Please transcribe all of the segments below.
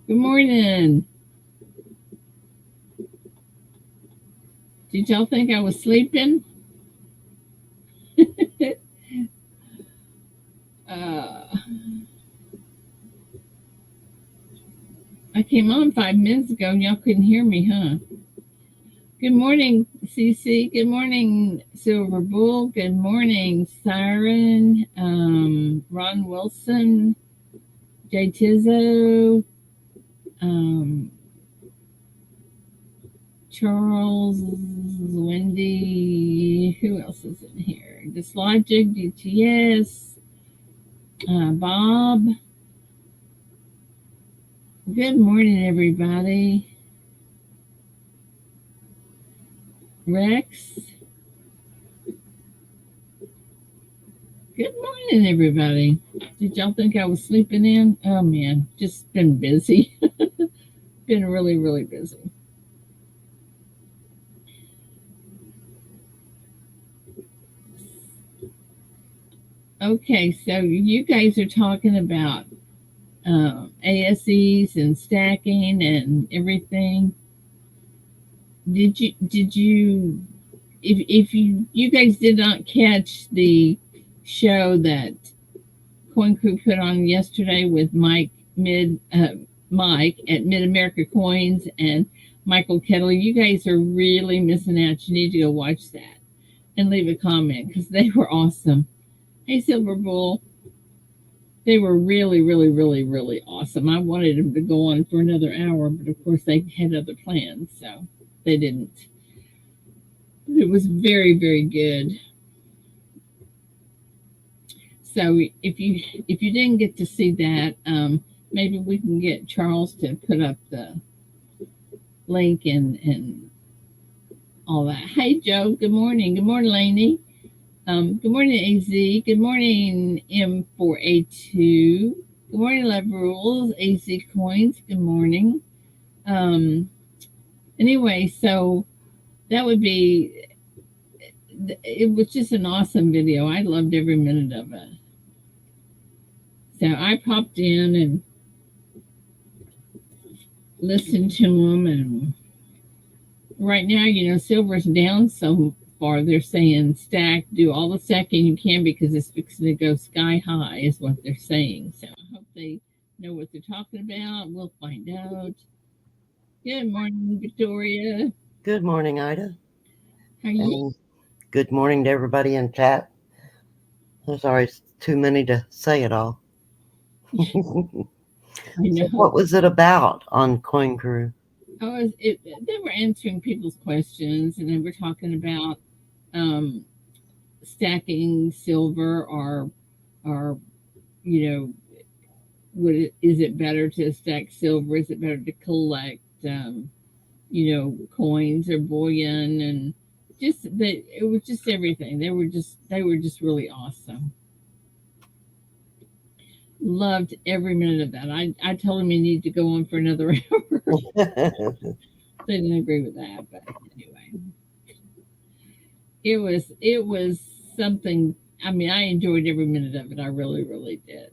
Good morning. Did y'all think I was sleeping? uh, I came on 5 minutes ago and y'all couldn't hear me, huh? Good morning, Cece. Good morning, Silver Bull. Good morning, Siren. Ron Wilson, Jay Tizzo, um, Charles, Wendy. Who else is in here? Dislogic, DTS, Bob. Good morning, everybody. Rex. Good morning, everybody. Did y'all think I was sleeping in? Oh man, just been busy. Been really, really busy. Okay, so you guys are talking about ASEs and stacking and everything. Did you if you guys did not catch the show that Coin Crew put on yesterday with Mike at Mid America Coins and Michael Kettle, you guys are really missing out. You need to go watch that and leave a comment because they were awesome. Hey, Silver Bull, they were really, really, really, really awesome. I wanted them to go on for another hour, but of course they had other plans, so they didn't. It was very, very good. So if you didn't get to see that, maybe we can get Charles to put up the link and all that. Hey Joe, good morning. Good morning, Lainey. Good morning, AZ. Good morning, M4A2. Good morning, Love Rules, AZ Coins. Good morning. Um, anyway, so that would be. It was just an awesome video. I loved every minute of it. So I popped in and listened to them, and right now, silver's down so far. They're saying stack, do all the stacking you can because it's fixing to go sky high, is what they're saying. So I hope they know what they're talking about. We'll find out. Good morning, Victoria. Good morning, Ida, How you? and good morning to everybody in chat. There's always too many to say it all. I So know. what was it about on Coin Crew? They were answering people's questions, and they were talking about um, stacking silver or you know is it better to stack silver? Is it better to collect, coins or bullion? And just that it was just everything. They were just really awesome. Loved every minute of that. I told them you need to go on for another hour. They didn't agree with that, but anyway, it was something. I mean, I enjoyed every minute of it. I really, really did.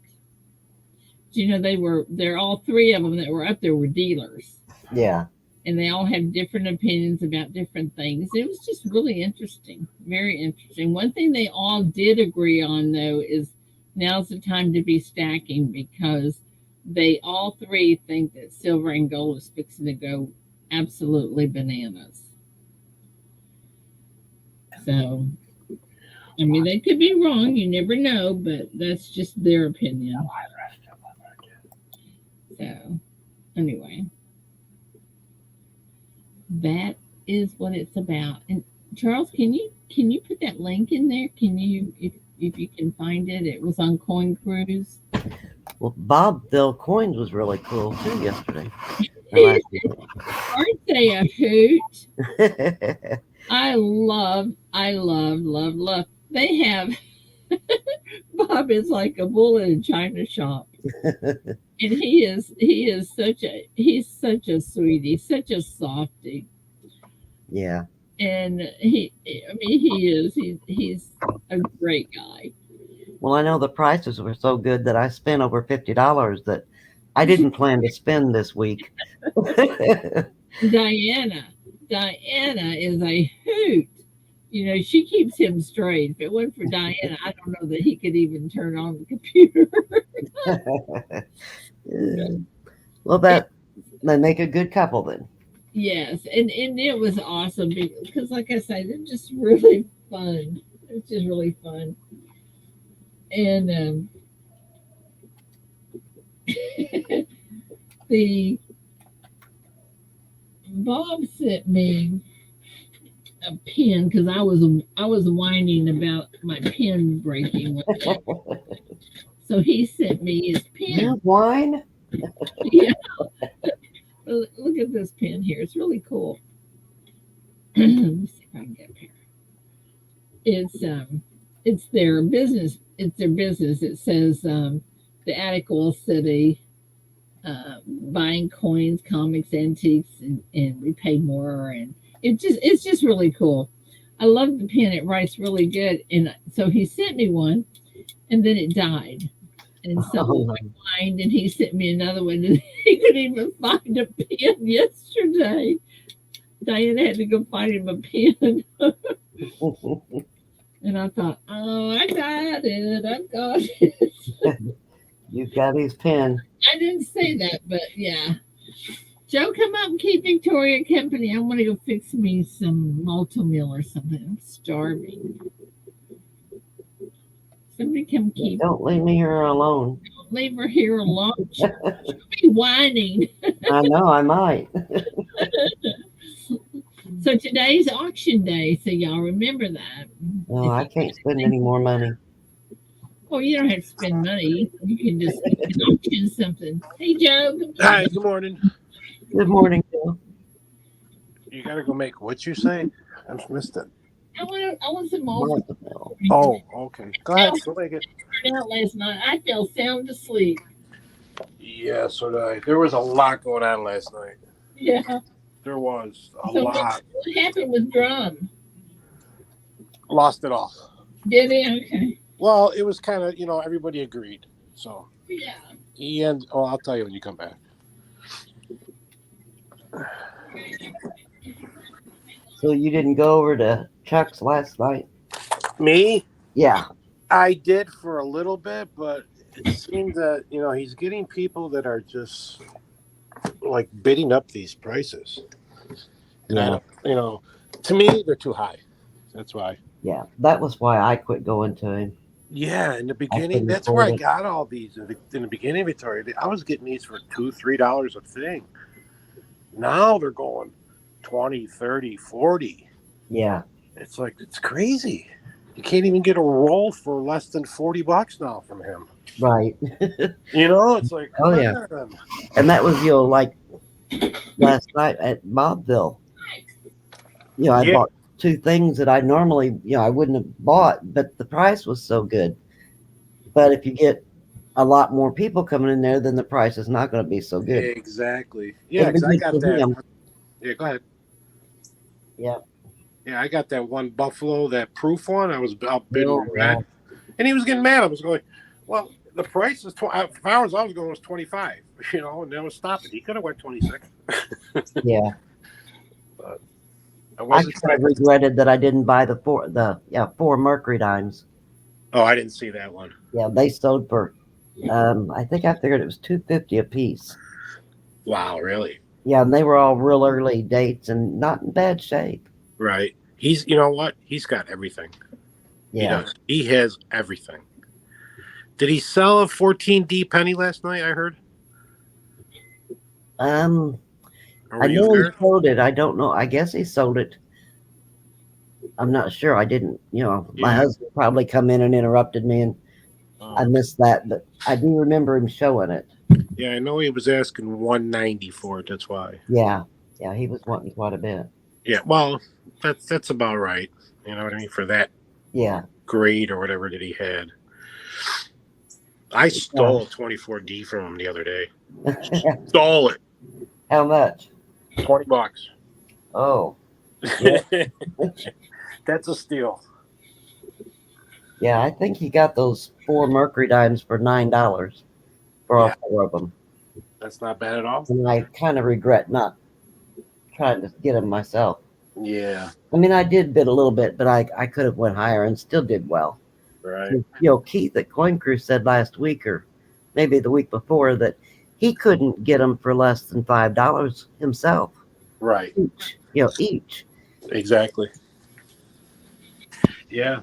They're all three of them that were up there were dealers, Yeah. and they all had different opinions about different things. It was just really interesting, very interesting. One thing they all did agree on, though, is now's the time to be stacking because they all three think that silver and gold is fixing to go absolutely bananas. So, I mean, they could be wrong. You never know, but that's just their opinion. So, anyway, that is what it's about. And Charles, can you put that link in there? Can you if you can find it? It was on Coin Cruise. Well, Bob Bill Coins was really cool too yesterday. Or last Aren't they a hoot? week. I love. They have Bob is like a bull in a china shop, and he's such a sweetie, such a softie, Yeah. and I mean he's a great guy. Well, I know the prices were so good that I spent over $50 that I didn't plan to spend this week. Diana. Diana is a hoot. You know, she keeps him straight. If it wasn't for Diana, I don't know that he could even turn on the computer. Well, that they make a good couple then. Yes, and it was awesome because, like I said, they're just really fun. It's just really fun. And the Bob sent me a pin because I was whining about my pin breaking one day. So he sent me his pin. You whine? Yeah, look at this pin here. It's really cool. Let me see if I can get a pair. It's their business. It's their business. It says the Attica City, buying coins, comics, antiques, and we pay more. And it's just really cool. I love the pen. It writes really good. And so he sent me one, and then it died. And so I whined, and he sent me another one, and he couldn't even find a pen yesterday. Diana had to go find him a pen. And I thought, oh, I got it. I've got it. You got his pen. I didn't say that, but yeah. Joe, come up and keep Victoria company. I want to go fix me some multi-meal or something. I'm starving. Somebody come keep. Don't leave me here alone. Don't leave her here alone. She'll be whining. I know I might. So today's auction day, so y'all remember that. No, I can't spend any more money. Well, you don't have to spend money. You can just auction something. Hey, Joe. Hi, good morning. Good morning, Joe. You gotta go make what you say? I just missed it. I want some more. Oh, okay. Go ahead, go make it. Out last night. I fell sound asleep. Yeah, so did I. There was a lot going on last night. Yeah. There was a So lot. what happened with Drum? Lost it all. Did he? Okay. Well, it was kind of, everybody agreed. So, Yeah. I'll tell you when you come back. So you didn't go over to Chuck's last night? Me? Yeah. I did for a little bit, but it seems that, he's getting people that are just like bidding up these prices. Yeah. To me, they're too high. That's why. Yeah. That was why I quit going to him. Yeah, in the beginning, that's where I got all these. In the beginning, Victoria, I was getting these for $2-3 a thing. Now they're going 20, 30, 40. Yeah. It's like, it's crazy. You can't even get a roll for less than $40 now from him. Right. It's like, oh yeah. And that was, like last night at Bobville. I bought 2 things that I normally, I wouldn't have bought, but the price was so good. But if you get a lot more people coming in there, then the price is not going to be so good. Exactly. Yeah, because I got that. Him. Yeah, go ahead. Yeah. Yeah, I got that one Buffalo, that proof one. I was outbidding him, yeah. and he was getting mad. I was going, well, the price is as far as I was going was 25, and that was stopping. He could have went 26. Yeah. But I kind of regretted that I didn't buy the 4 Mercury dimes. Oh, I didn't see that one. Yeah, they sold for I think I figured it was $250 a piece. Wow, really? Yeah, and they were all real early dates and not in bad shape. Right. He's, you know what? He's got everything. Yeah. He has everything. Did he sell a 14D penny last night, I heard? I know he sold it. I don't know. I guess he sold it. I'm not sure. I didn't, my husband probably come in and interrupted me and I missed that, but I do remember him showing it. Yeah, I know he was asking $190 for it. That's why. Yeah. Yeah, he was wanting quite a bit. Yeah, well, that's about right. You know what I mean? For that grade or whatever that he had. I stole a 24D from him the other day. Stole it. How much? $20. Oh. Yeah. That's a steal. Yeah, I think he got those 4 Mercury dimes for $9 for all 4 of them. That's not bad at all. And I kind of regret not trying to get them myself. Yeah. I mean, I did bid a little bit, but I could have went higher and still did well. Right. You know, Keith at Coin Crew said last week or maybe the week before that he couldn't get them for less than $5 himself. Right. Each. Exactly. Yeah.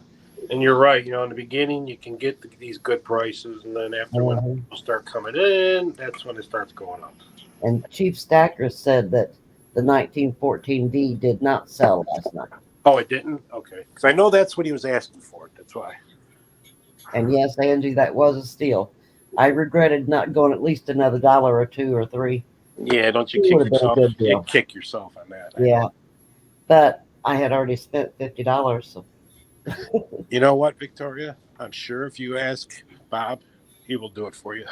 And you're right. In the beginning, you can get these good prices, and then after when people start coming in, that's when it starts going up. And Chief Stacker said that the 1914D did not sell last night. Oh, it didn't? Okay. Because I know that's what he was asking for. That's why. And yes, Angie, that was a steal. I regretted not going at least another $1 or $2 or $3. Yeah, don't you It would kick have been a yourself? good deal. You kick yourself on that. Yeah. But I had already spent $50, so. You know what, Victoria? I'm sure if you ask Bob, he will do it for you.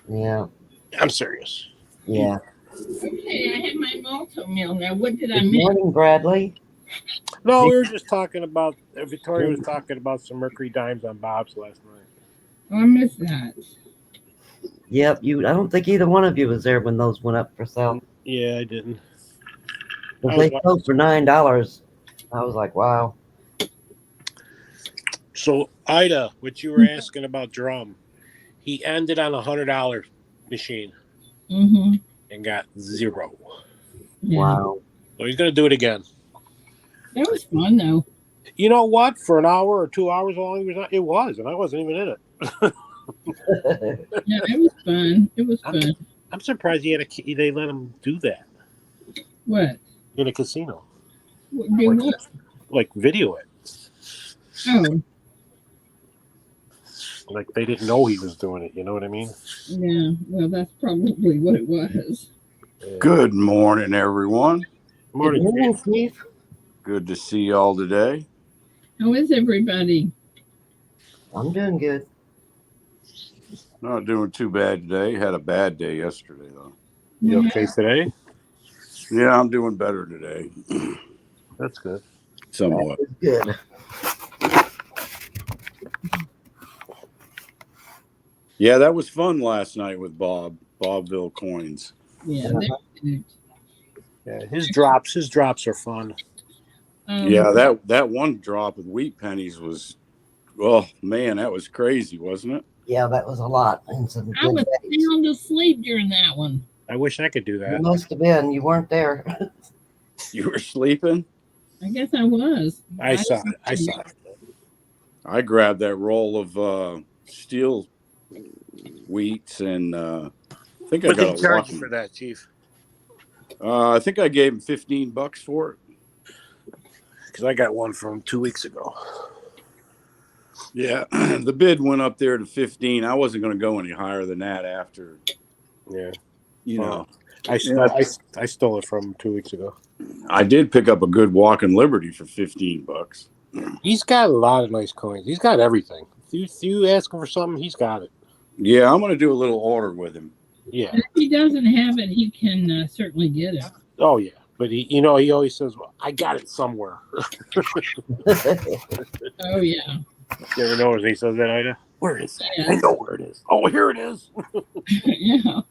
Yeah. I'm serious. Yeah. Okay, I had my malto meal now. What did I Good miss? morning, Bradley. No, we were just talking about, Victoria was talking about some Mercury dimes on Bob's last night. Oh, I missed that. Yep, I don't think either one of you was there when those went up for sale. Yeah, I didn't. Because they sold for $9. I was like, wow. So, Ida, what you were asking about drum, he ended on $100 machine and got 0. Yeah. Wow. So he's going to do it again. That was fun, though. You know what? For an hour or 2 hours long, it was, and I wasn't even in it. Yeah, it was fun. It was fun. I'm surprised they let him do that. What? In a casino. Do what? Like video it. Oh. Like they didn't know he was doing it. You know what I mean? Yeah. Well, that's probably what it was. Yeah. Good morning, everyone. Morning. Good morning, Steve. Good to see y'all today. How is everybody? I'm doing good. Not doing too bad today. Had a bad day yesterday, though. You okay today? Yeah, I'm doing better today. That's good. Somewhat. Good. Yeah, that was fun last night with Bobville Coins. Yeah. Yeah, his drops are fun. Yeah, that one drop with wheat pennies was, oh man, that was crazy, wasn't it? Yeah, that was a lot. And some I was days. sound asleep during that one. I wish I could do You that. must have been. You weren't there. You were sleeping? I guess I was. I saw it. I grabbed that roll of steel wheats and I think I What did got they a charge lucky. you for that, Chief? I think I gave him $15 for it. Because I got one from 2 weeks ago. Yeah, the bid went up there to 15. I wasn't going to go any higher than that after. Yeah. You know. I stole it from 2 weeks ago. I did pick up a good Walking Liberty for $15. He's got a lot of nice coins. He's got everything. If you ask him for something, he's got it. Yeah, I'm going to do a little order with him. Yeah. If he doesn't have it, he can certainly get it. Oh, yeah. But he always says, well, I got it somewhere. Oh, yeah. You ever notice he says that, Ida? Where is that? Yeah. I know where it is. Oh, here it is. Yeah.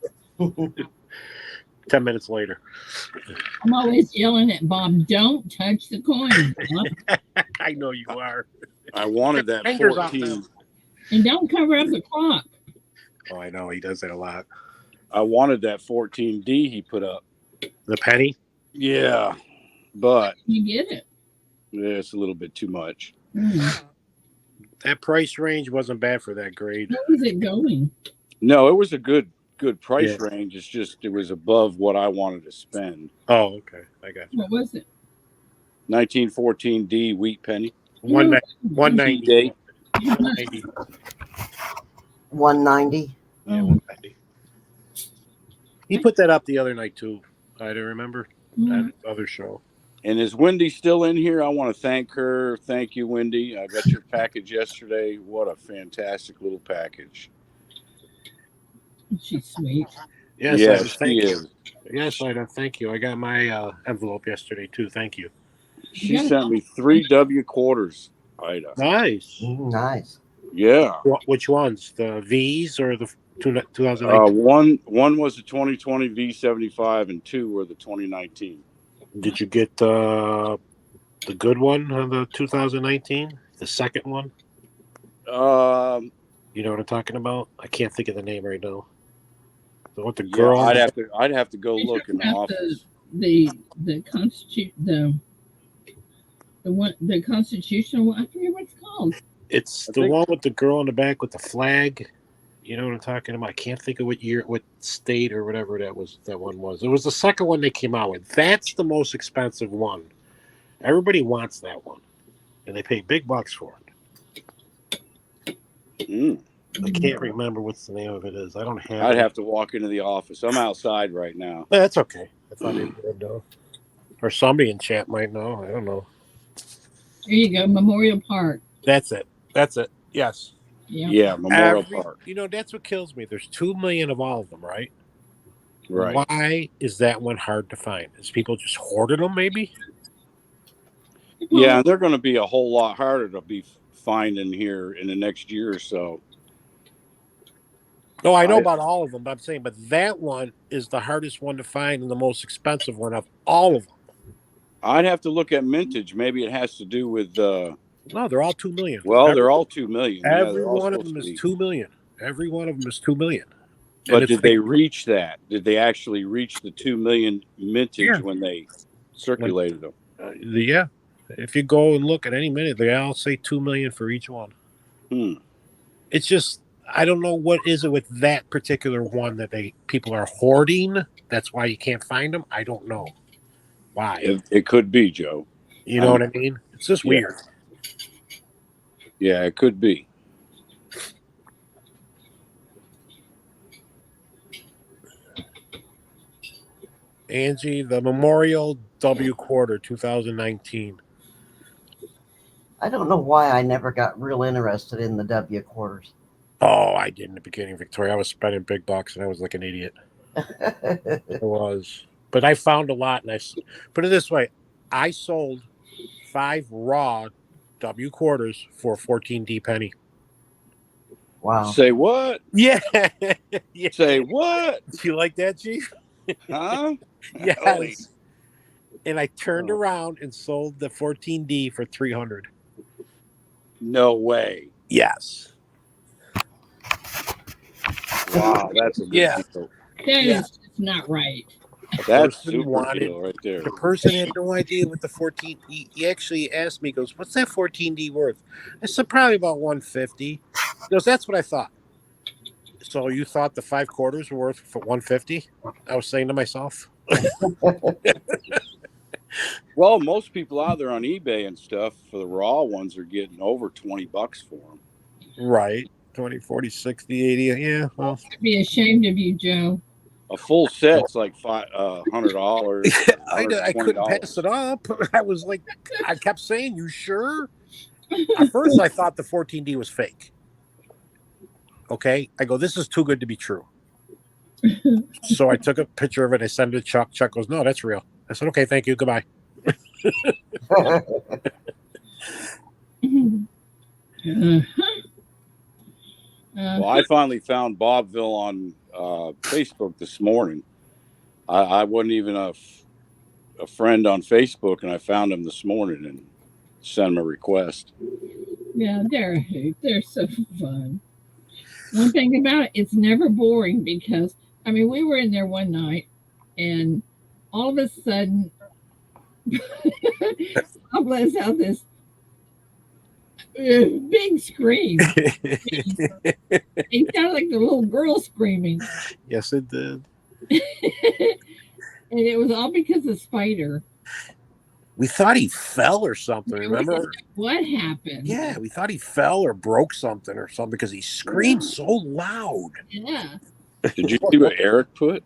10 minutes later. I'm always yelling at Bob, don't touch the coin. Bob. I know you are. I wanted that Fingers off 14. them. And don't cover up the clock. Oh, I know. He does that a lot. I wanted that 14D he put up. The penny? Yeah, but You get it. it's a little bit too much. That price range wasn't bad for that grade. Where was it going? No, it was a good price Yeah. range. It's just it was above what I wanted to spend. Oh, okay. I got you. What was it? 1914D wheat penny. 190. Date. 190. 190. Yeah, 190. He put that up the other night too. I don't remember that other show. And is Wendy still in here? I want to thank her. Thank you, Wendy. I got your package yesterday. What a fantastic little package. She's sweet. Yes, Yes, Ida, thank she you. is. Yes, Ida, thank you. I got my envelope yesterday too. Thank you. She sent me 3 W quarters, Ida. Nice. Nice. Yeah. Which ones? The V's or the 2019? One was the 2020 V75, and two were the 2019. Did you get the good one on the 2019? The second one? You know what I'm talking about? I can't think of the name right now. The what the girl? I'd have to go look in the office. The constitutional one. I forget what it's called. It's the one with the girl in the back with the flag. You know what I'm talking about? I can't think of what year, what state or whatever that one was. It was the second one they came out with. That's the most expensive one. Everybody wants that one, and they pay big bucks for it. I can't remember what's the name of it is. I don't have. I'd have to walk into the office. I'm outside right now. That's okay. I thought you would know, or somebody in chat might know. I don't know. There you go, Memorial Park. That's it. Yes. Yeah, Memorial Park. You know, that's what kills me. There's 2 million of all of them, right? Right. Why is that one hard to find? Is people just hoarding them, maybe? Yeah, they're going to be a whole lot harder to be finding here in the next year or so. No, I know about all of them, but I'm saying, but that one is the hardest one to find and the most expensive one of all of them. I'd have to look at mintage. Maybe it has to do with. No, they're all 2 million. Well, they're all 2 million. Every one of them is 2 million. Every one of them is 2 million. But did they reach that? Did they actually reach the 2 million mintage when they circulated them? Yeah. If you go and look at any minute, they all say 2 million for each one. It's just, I don't know what is it with that particular one that people are hoarding. That's why you can't find them. I don't know why. It could be, Joe. You know what I mean? It's just weird. Yeah, it could be. Angie, the Memorial W Quarter 2019. I don't know why I never got real interested in the W quarters. Oh, I did in the beginning, Victoria. I was spending big bucks and I was like an idiot. I was. But I found a lot, and I put it this way. I sold 5 raw W quarters for a 14D penny. Wow. Say what? Yeah. Say what? You like that, Chief? Huh? Yes. Holy. And I turned around and sold the 14D for $300. No way. Yes. Wow, that's a good deal. That is just not right. That's super deal right there. The person had no idea what the 14. He actually asked me, he goes, "What's that 14D worth?" I said, "Probably about 150." He goes, "That's what I thought." So you thought the 5 quarters were worth for 150? I was saying to myself. Well, most people out there on eBay and stuff for the raw ones are getting over $20 for them. Right. 20, 40, 60, 80. Yeah. Well, I'd be ashamed of you, Joe. A full set's like $100. I couldn't pass it up. I was like, I kept saying, "You sure?" At first, I thought the 14D was fake. Okay. I go, "This is too good to be true." So I took a picture of it. I sent it to Chuck. Chuck goes, "No, that's real." I said, "Okay, thank you. Goodbye." Well, I finally found Bobville on Facebook this morning. I wasn't even a friend on Facebook, and I found him this morning and sent him a request. Yeah, they're so fun. One thing about it, it's never boring because, I mean, we were in there one night and all of a sudden, I let out this big scream. It sounded like the little girl screaming. Yes, it did. And it was all because of Spider. We thought he fell or something. Remember? What happened? Yeah, we thought he fell or broke something or something because he screamed so loud. Yeah. Did you see what Eric put?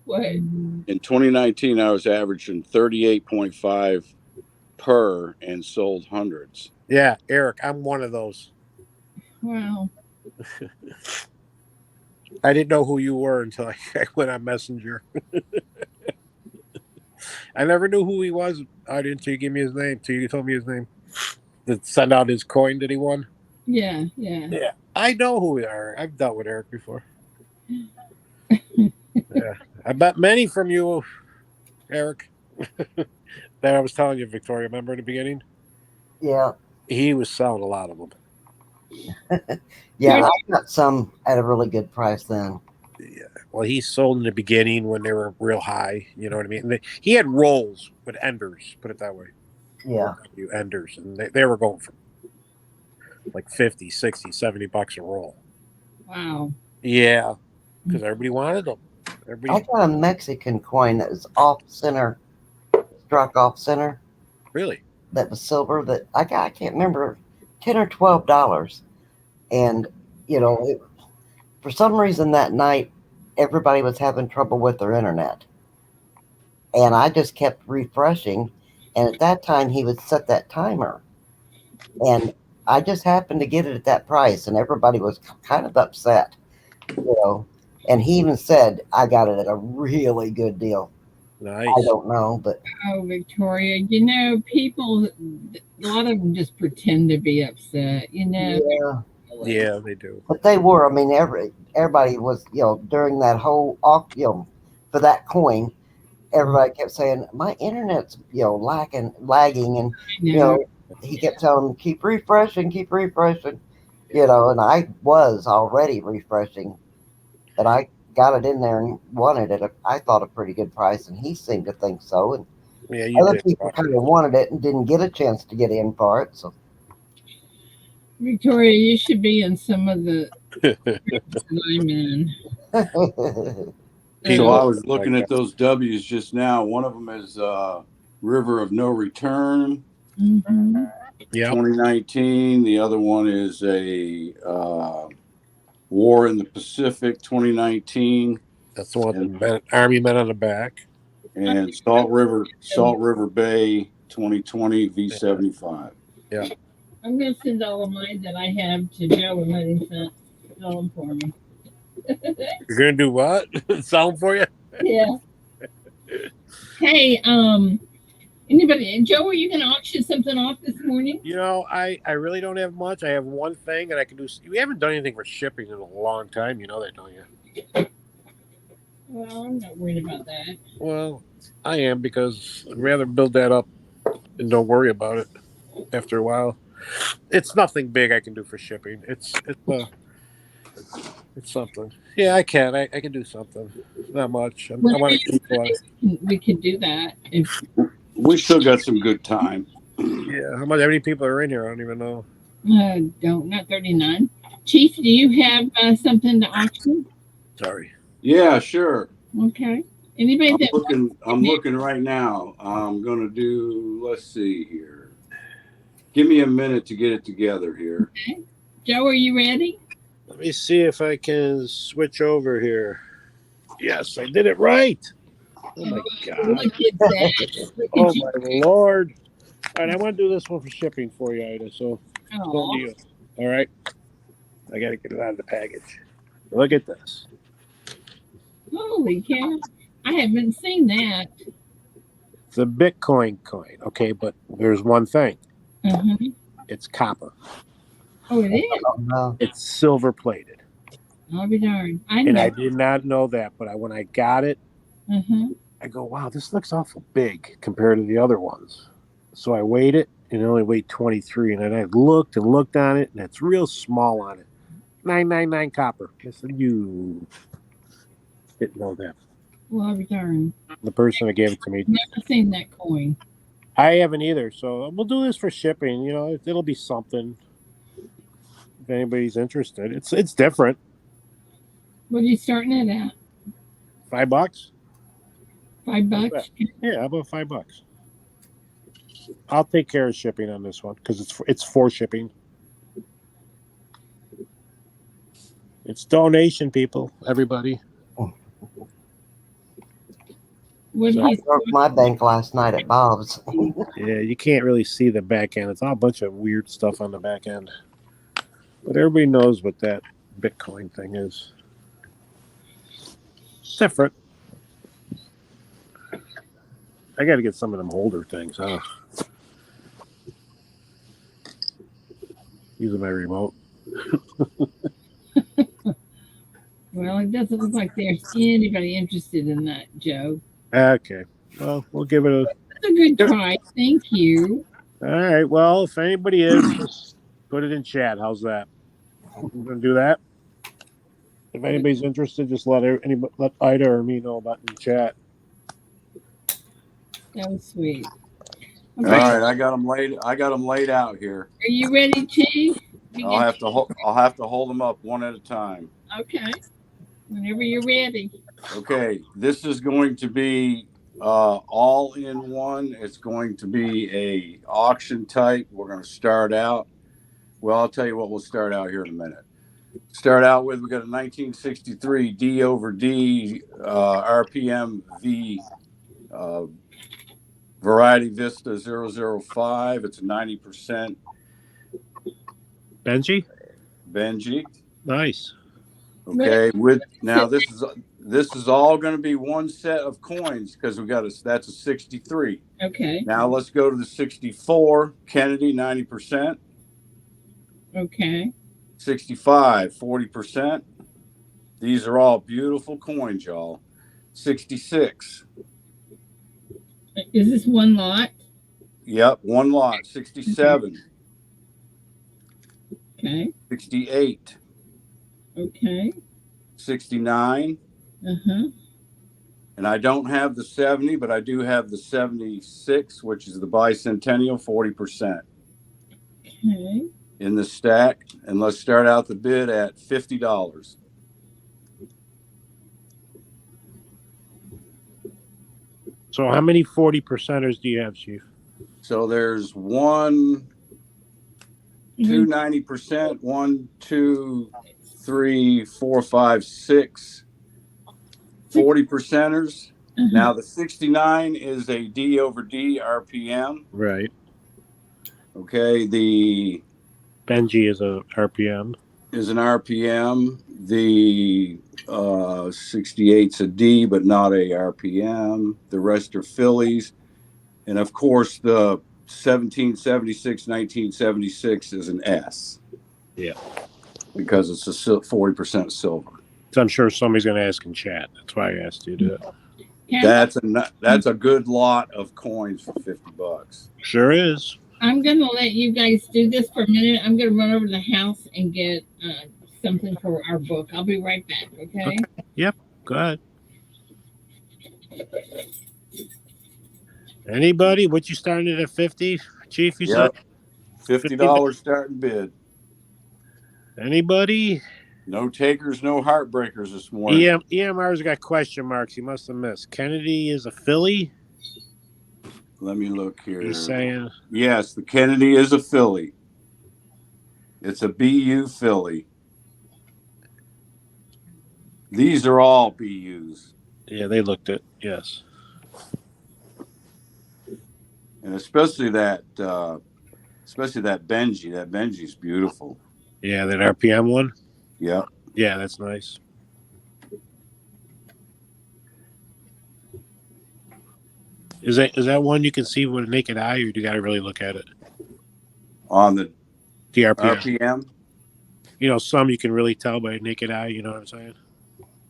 What? In 2019, I was averaging 38.5 per and sold hundreds. Yeah, Eric, I'm one of those. Wow. I didn't know who you were until I went on Messenger. I never knew who he was. I didn't until you give me his name. Till you told me his name. To send out his coin that he won. Yeah. Yeah, I know who we are. I've dealt with Eric before. Yeah, I bet many from you, Eric. That I was telling you, Victoria. Remember in the beginning? Yeah. He was selling a lot of them. Yeah, I got some at a really good price then. Yeah. Well, he sold in the beginning when they were real high. You know what I mean? And he had rolls with enders, put it that way. Yeah. Enders. And they were going for like 50, 60, $70 a roll. Wow. Yeah. Because everybody wanted them. I got a Mexican coin that was off center, struck off center. Really? That was silver that I can't remember, $10 or $12. And, you know, for some reason that night, everybody was having trouble with their internet. And I just kept refreshing. And at that time, he would set that timer. And I just happened to get it at that price. And everybody was kind of upset, you know. And he even said, I got it at a really good deal. Nice. I don't know, but. Oh, Victoria, you know, people, a lot of them just pretend to be upset, you know. Yeah, they do. But they were. I mean, everybody was, you know, during that whole, you know, for that coin, everybody kept saying, my internet's, you know, lagging. And, you know, he kept telling them, keep refreshing, you know, and I was already refreshing. But I got it in there and wanted it. I thought a pretty good price, and he seemed to think so. And other people kind of wanted it and didn't get a chance to get in for it. So, Victoria, you should be in some of the that I'm in. So I was looking at those W's just now. One of them is River of No Return, 2019. The other one is a War in the Pacific, 2019. That's the one with Army men on the back. And Salt River Bay, 2020 V75. Yeah. I'm going to send all of mine that I have to Joe and let him sell them for me. You're going to do what? Sell them for you? Yeah. Hey, anybody, Joe, are you going to auction something off this morning? You know, I really don't have much. I have one thing, and I can do. We haven't done anything for shipping in a long time. You know that, don't you? Well, I'm not worried about that. Well, I am, because I'd rather build that up and don't worry about it after a while. It's nothing big I can do for shipping. It's something. Yeah, I can. I can do something. Not much. I want to keep we could do that. We still got some good time. Yeah. How many people are in here? I don't even know. Not 39. Chief, do you have something to auction? Sorry. Yeah, sure. Okay. Anybody I'm looking right now. I'm gonna do. Let's see here. Give me a minute to get it together here. Okay. Joe, are you ready? Let me see if I can switch over here. Yes, I did it right. Oh my God. Look at that. Oh my Lord. All right, I want to do this one for shipping for you, Ida. So it's going to you. All right. I got to get it out of the package. Look at this. Holy cow. I haven't seen that. It's a Bitcoin coin. Okay, but there's one thing. Mm-hmm. It's copper. Oh, it is? It's silver plated. I'll be darned. I did not know that, but when I got it, I go, wow, this looks awful big compared to the other ones. So I weighed it, and it only weighed 23. And then I looked on it, and it's real small on it. 999 copper. I said, you didn't know that. Well, I'll be darned. The person that gave it to me. Never seen that coin. I haven't either. So we'll do this for shipping. You know, it'll be something. If anybody's interested, it's different. What are you starting it at? $5. $5? Yeah, how about $5? I'll take care of shipping on this one because it's for shipping. It's donation, people, everybody. I broke my bank last night at Bob's. Yeah, you can't really see the back end. It's all a bunch of weird stuff on the back end. But everybody knows what that Bitcoin thing is. It's different. I got to get some of them holder things, huh? using my remote. Well, it doesn't look like there's anybody interested in that, Joe. Okay. Well, we'll give it a. That's a good try. Thank you. All right. Well, if anybody is, just put it in chat. How's that? I'm gonna do that. If anybody's interested, just let Ida or me know about it in the chat. That was sweet. Okay. All right, I got them laid out here. Are you ready, Chief? I'll have to hold them up one at a time. Okay. Whenever you're ready. Okay, this is going to be all in one. It's going to be a auction type. We're going to start out. Well, I'll tell you what, we'll start out here in a minute. Start out with, we got a 1963 D over D RPM V Variety Vista 005. It's a 90% Benji. Nice. Okay, with now this is all going to be one set of coins because that's a 63. Okay. Now let's go to the 64 Kennedy 90%. Okay. 65 40%. These are all beautiful coins, y'all. 66. Is this one lot? Yep, one lot. 67. Okay. 68. Okay. 69. Uh-huh. And I don't have the 70, but I do have the 76, which is the bicentennial, 40%. Okay. In the stack. And let's start out the bid at $50. So how many 40%ers do you have, Chief? So there's 1, 2 90%, 1, 2, 3, 4, 5, 6 40%ers. Now the 69 is a D over D RPM. Right. Okay, the Benji is a RPM. Is an RPM. The 68's a D, but not a RPM. The rest are Phillies. And of course, the 1776, 1976 is an S. Yeah. Because it's a 40% silver. So I'm sure somebody's going to ask in chat. That's why I asked you to. That's a good lot of coins for $50. Sure is. I'm going to let you guys do this for a minute. I'm going to run over to the house and get something for our book. I'll be right back, okay? Yep, go ahead. Anybody? What you starting at 50? Chief, you said? $50 starting bid. Anybody? No takers, no heartbreakers this morning. EMR's got question marks. He must have missed. Kennedy is a Philly? Let me look here. He's saying. Yes, the Kennedy is a Philly. It's a BU Philly. These are all BUs. Yeah, they looked at, yes. And especially that Benji. That Benji's beautiful. Yeah, that RPM one? Yeah. Yeah, that's nice. Is that one you can see with a naked eye, or you got to really look at it? On the RPM? You know, some you can really tell by a naked eye, you know what I'm saying?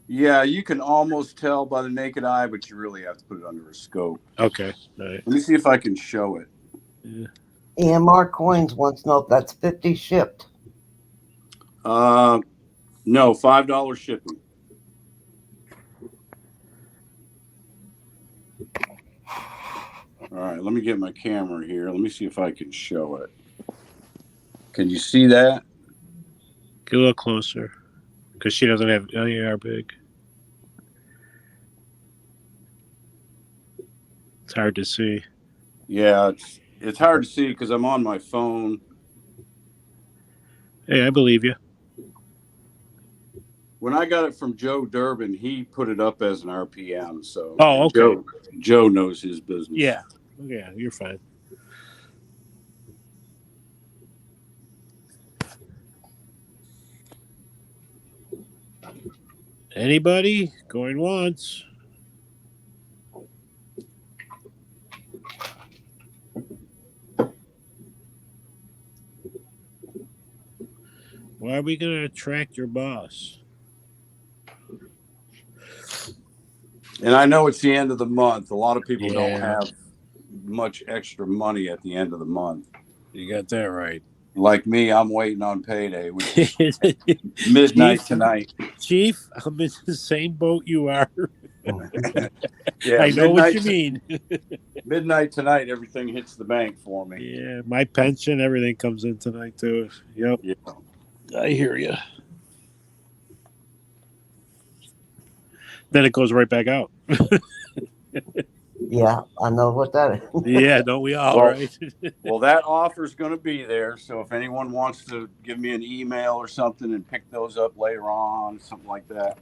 Yeah, you can almost tell by the naked eye, but you really have to put it under a scope. Okay. All right. Let me see if I can show it. Yeah. EMR Coins wants to know if that's 50 shipped. No, $5 shipping. All right, let me get my camera here. Let me see if I can show it. Can you see that? Get a little closer, because she doesn't have LER big. It's hard to see. Yeah, it's hard to see because I'm on my phone. Hey, I believe you. When I got it from Joe Durbin, he put it up as an RPM. So okay. Joe knows his business. Yeah, you're fine. Anybody going once? Why are we going to attract your boss? And I know it's the end of the month. A lot of people don't Yeah. have much extra money at the end of the month. You got that right. Like me, I'm waiting on payday, which is midnight tonight. Chief, I'm in the same boat you are. Yeah, I know what you mean. Midnight tonight, everything hits the bank for me. Yeah, my pension, everything comes in tonight too. Yep. Yeah. I hear you. Then it goes right back out. Yeah, I know what that is. Yeah, don't we all, right? Well, that offer's going to be there. So if anyone wants to give me an email or something and pick those up later on, something like that,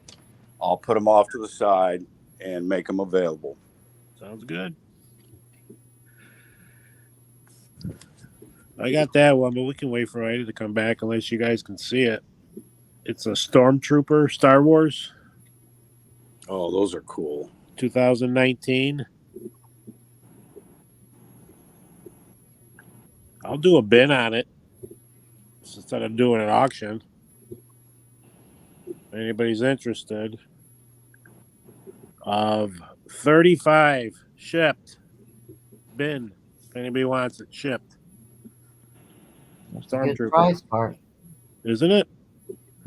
I'll put them off to the side and make them available. Sounds good. I got that one, but we can wait for Ida to come back unless you guys can see it. It's a Stormtrooper Star Wars. Oh, those are cool. 2019. I'll do a bin on it instead of doing an auction. If anybody's interested. Of 35 shipped. Bin. If anybody wants it shipped. Good price part. Isn't it?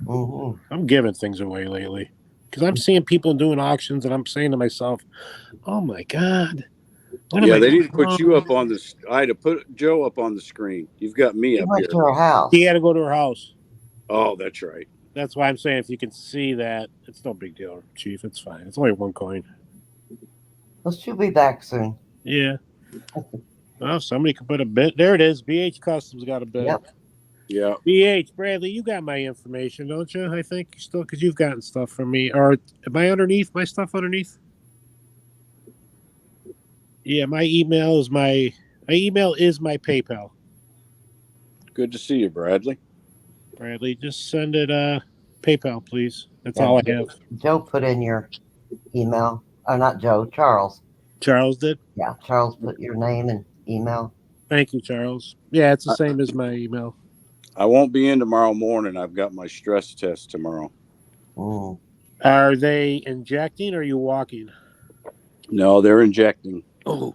Mm-hmm. I'm giving things away lately. Because I'm seeing people doing auctions and I'm saying to myself, oh my God. Yeah, they need to put you up on this. I had to put Joe up on the screen. You've got me up here. To her house. He had to go to her house. Oh, that's right. That's why I'm saying if you can see that, it's no big deal, Chief. It's fine. It's only one coin. Well, she'll be back soon. Yeah. Well, somebody could put a bid. There it is. BH Customs got a bid. Yep. Yeah. BH, Bradley, you got my information, don't you? I think you still, because you've gotten stuff from me. Or am I underneath? My stuff underneath? Yeah, my email is my PayPal. Good to see you, Bradley. Bradley, just send it PayPal, please. That's all I have. Joe put in your email. Oh, not Joe, Charles. Charles did? Yeah, Charles put your name and email. Thank you, Charles. Yeah, it's the same as my email. I won't be in tomorrow morning. I've got my stress test tomorrow. Mm. Are they injecting or are you walking? No, they're injecting. Oh,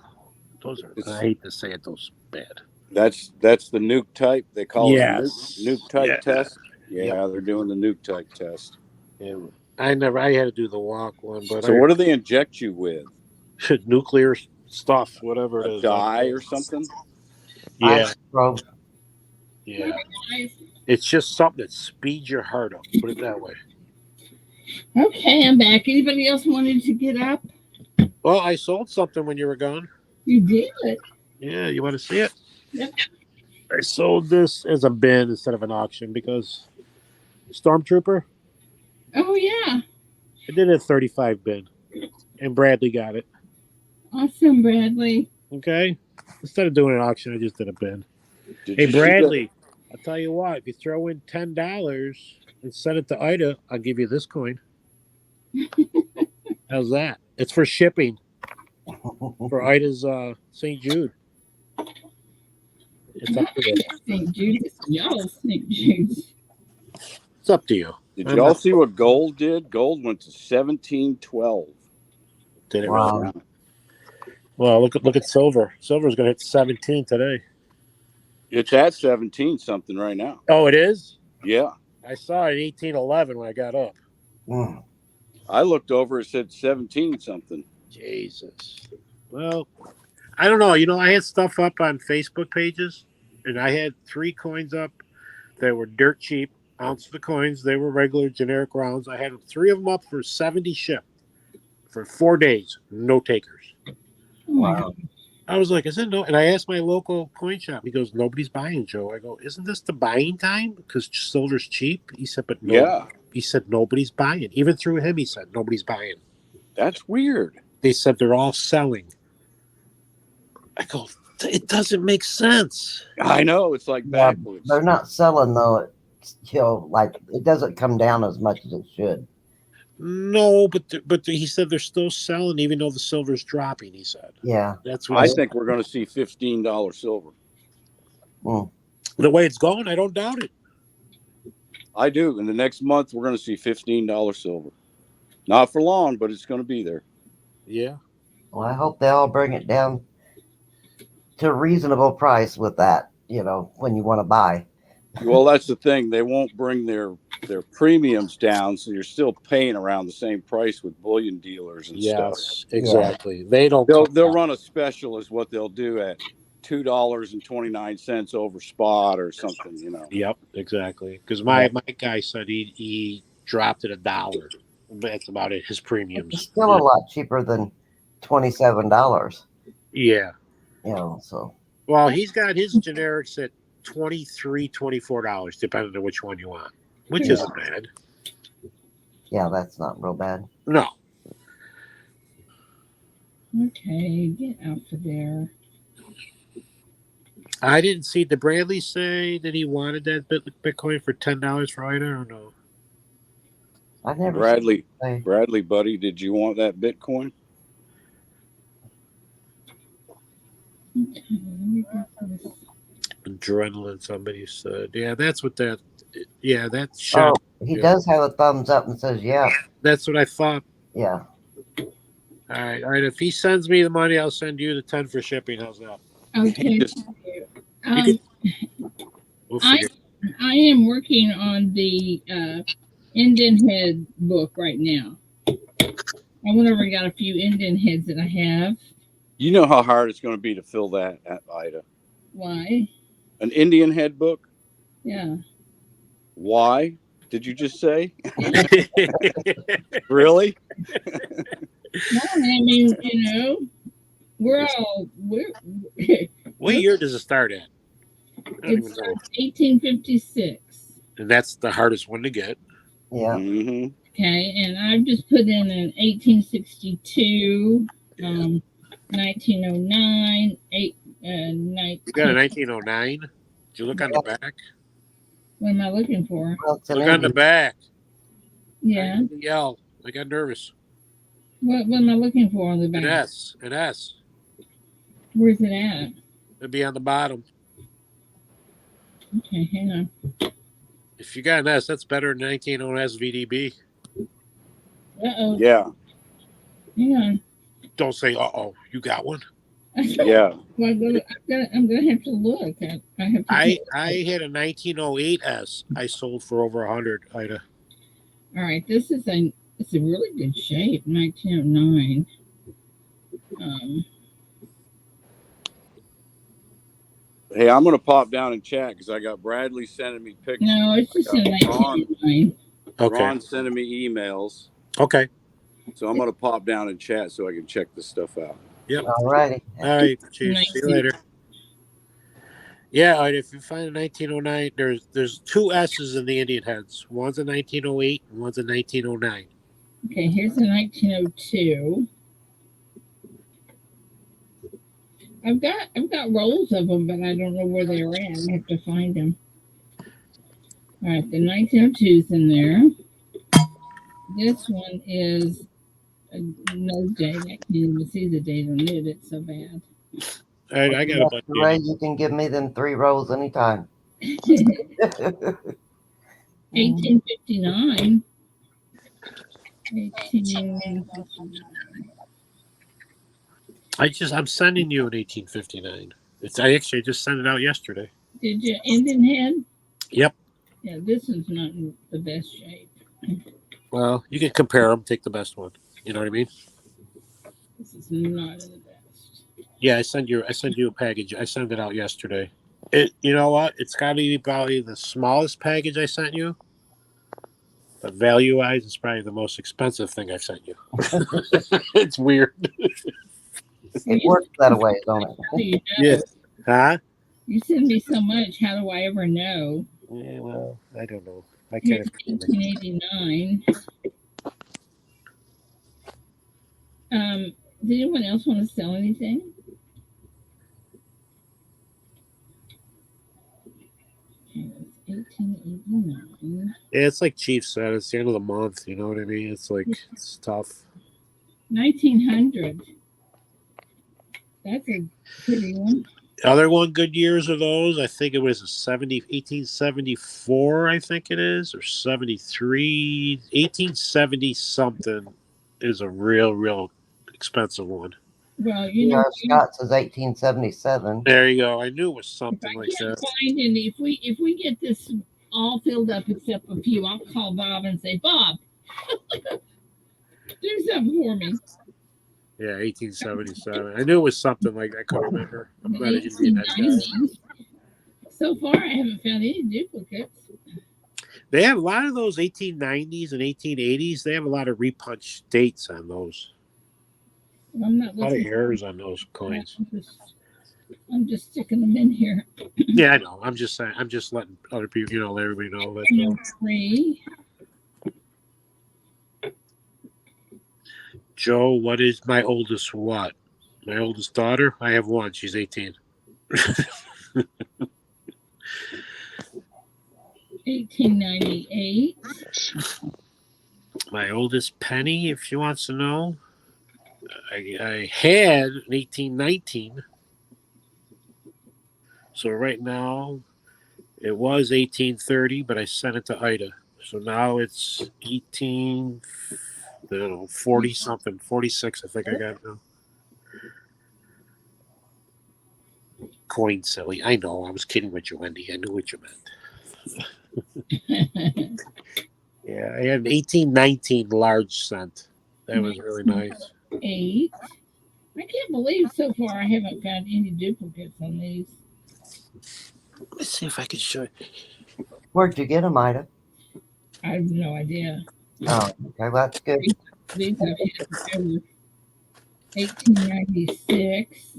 those are. I hate to say it. Those are bad. That's the nuke type. They call it nuke type test. Yeah, they're doing the nuke type test. Yeah, I had to do the walk one. But so what do they inject you with? Nuclear stuff, whatever it is. Dye or something? Yeah. Yeah. It's just something that speeds your heart up. Put it that way. Okay, I'm back. Anybody else wanted to get up? Well, I sold something when you were gone. You did? Yeah, you want to see it? Yep. I sold this as a bin instead of an auction because Stormtrooper. Oh, yeah. I did a 35 bin, and Bradley got it. Awesome, Bradley. Okay. Instead of doing an auction, I just did a bin. Hey, Bradley, I'll tell you what. If you throw in $10 and send it to Ida, I'll give you this coin. How's that? It's for shipping for Ida's St. Jude. It's up to you. St. Jude. Y'all St. Jude. It's up to you. Did y'all see what gold did? Gold went to 1712. Did it really? Well, look at silver. Silver's going to hit 17 today. It's at 17 something right now. Oh, it is? Yeah. I saw it at 1811 when I got up. Mm. I looked over, it said 17 something. Jesus. Well, I don't know. You know, I had stuff up on Facebook pages, and I had 3 coins up that were dirt cheap. Ounce of the coins. They were regular generic rounds. I had 3 of them up for 70 shipped for 4 days. No takers. Oh my God. I was like, is it no? And I asked my local coin shop. He goes, nobody's buying, Joe. I go, isn't this the buying time? Because silver's cheap. He said, but no. Yeah. He said, nobody's buying. Even through him, he said, nobody's buying. That's weird. They said they're all selling. I go, it doesn't make sense. I know. It's like backwards. They're not selling, though. It's, like, it doesn't come down as much as it should. No, but he said they're still selling, even though the silver's dropping. He said, "Yeah, that's what I think we're going to see $15 silver." Mm. The way it's going, I don't doubt it. I do. In the next month, we're going to see $15 silver. Not for long, but it's going to be there. Yeah. Well, I hope they all bring it down to a reasonable price with that, when you want to buy. Well, that's the thing. They won't bring their premiums down, so you're still paying around the same price with bullion dealers and stuff. Yes, exactly. Yeah. They'll run a special is what they'll do at $2.29 over spot or something, Yep, exactly. Because my guy said he dropped it $1. That's about it. His premiums. It's still a lot cheaper than $27. Yeah. So. Well, he's got his generics at $23, $24, depending on which one you want, which isn't bad. Yeah, that's not real bad. No. Okay, get out of there. I didn't see. Did Bradley say that he wanted that Bitcoin for $10 for Ida or no? I never. Bradley, buddy, did you want that Bitcoin? Okay, let me get this. Adrenaline, somebody said. Yeah, that's what that. Yeah, that's shot. Oh, he does have a thumbs up and says, yeah. That's what I thought. Yeah. All right. If he sends me the money, I'll send you the 10 for shipping. How's that? Okay. I am working on the indent head book right now. I went over and got a few indent heads that I have. You know how hard it's going to be to fill that at Ida. Why? An Indian head book? Yeah. Why? Did you just say? Really? No, I mean, we're what year does it start at? It starts 1856. And that's the hardest one to get. Yeah. Mm-hmm. Okay, and I've just put in an 1862, 1909, 19. You got a 1909? Did you look on the back? What am I looking for? Well, look on the back. Yeah. Yell. I got nervous. What am I looking for on the back? An S. Where's it at? It'd be on the bottom. Okay, hang on. If you got an S, that's better than 1909 SVDB. Uh-oh. Yeah. Hang on. Don't say, uh-oh. You got one? Yeah. Well, I'm gonna have to look. I had a 1908 S. I sold for over 100, Ida. All right, it's a really good shape, 1909. Hey, I'm going to pop down and chat because I got Bradley sending me pictures. No, it's just a 1909. Okay. Ron sending me emails. Okay. So I'm going to pop down and chat so I can check this stuff out. Yep. All righty. All right, Chief. See you later. Yeah, all right, if you find a 1909, there's two S's in the Indian heads. One's a 1908 and one's a 1909. Okay, here's a 1902. I've got rolls of them, but I don't know where they're at. I have to find them. All right, the 1902's in there. This one is no date. I can't even see the date on it. It's so bad. All right, I got a bunch. Ray, you can give me them 3 rolls anytime. 1859. I'm sending you an 1859. I actually just sent it out yesterday. Did you Indian head? Yep. Yeah, this one's not in the best shape. Well, you can compare them. Take the best one. You know what I mean? This is not in the best. Yeah, I send you a package. I sent it out yesterday. You know what? It's got to be probably the smallest package I sent you. But value-wise, it's probably the most expensive thing I've sent you. It's weird. It works that way, don't it? Yeah. Huh? You send me so much. How do I ever know? Yeah, well, I don't know. I Here's can't. 1889. Did anyone else want to sell anything? Okay, that's 1889. Yeah, it's like Chief said. It's the end of the month. You know what I mean? It's like it's tough. 1900. That's a pretty one. Other one good years of those, I think it was 1874, I think it is, or 73. 1870 something is a real expensive one. Well, you know, Scott says 1877. There you go. I knew it was if something I like can't that. find any, if we get this all filled up except a few, I'll call Bob and say, Bob, do something for me. Yeah, 1877. I knew it was something like that. I couldn't remember. I'm not an Indian guy. So far, I haven't found any duplicates. They have a lot of those 1890s and 1880s. They have a lot of repunch dates on those. I'm not A lot of looking. errors on those coins. I'm just sticking them in here. Yeah, I know. I'm just saying. I'm just letting other people, let everybody know that. Number 3. Joe, what is my oldest what? My oldest daughter? I have one. She's 18. 1898. My oldest Penny, if she wants to know. I had an 1819. So right now, it was 1830, but I sent it to Ida. So now it's 40 something, 46. I think I got now. Coin silly. I know. I was kidding with you, Wendy. I knew what you meant. Yeah, I had an 1819 large cent. That was really nice. 8. I can't believe so far I haven't found any duplicates on these. Let's see if I can show you. Where'd you get them, Ida? I have no idea. Oh, okay, that's good. These I've had forever. 1896.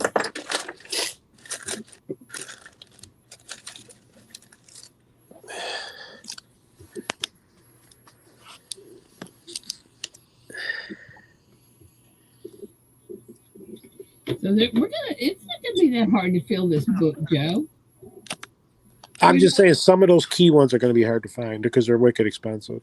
So it's not gonna be that hard to fill this book, Joe. I'm just saying some of those key ones are going to be hard to find because they're wicked expensive.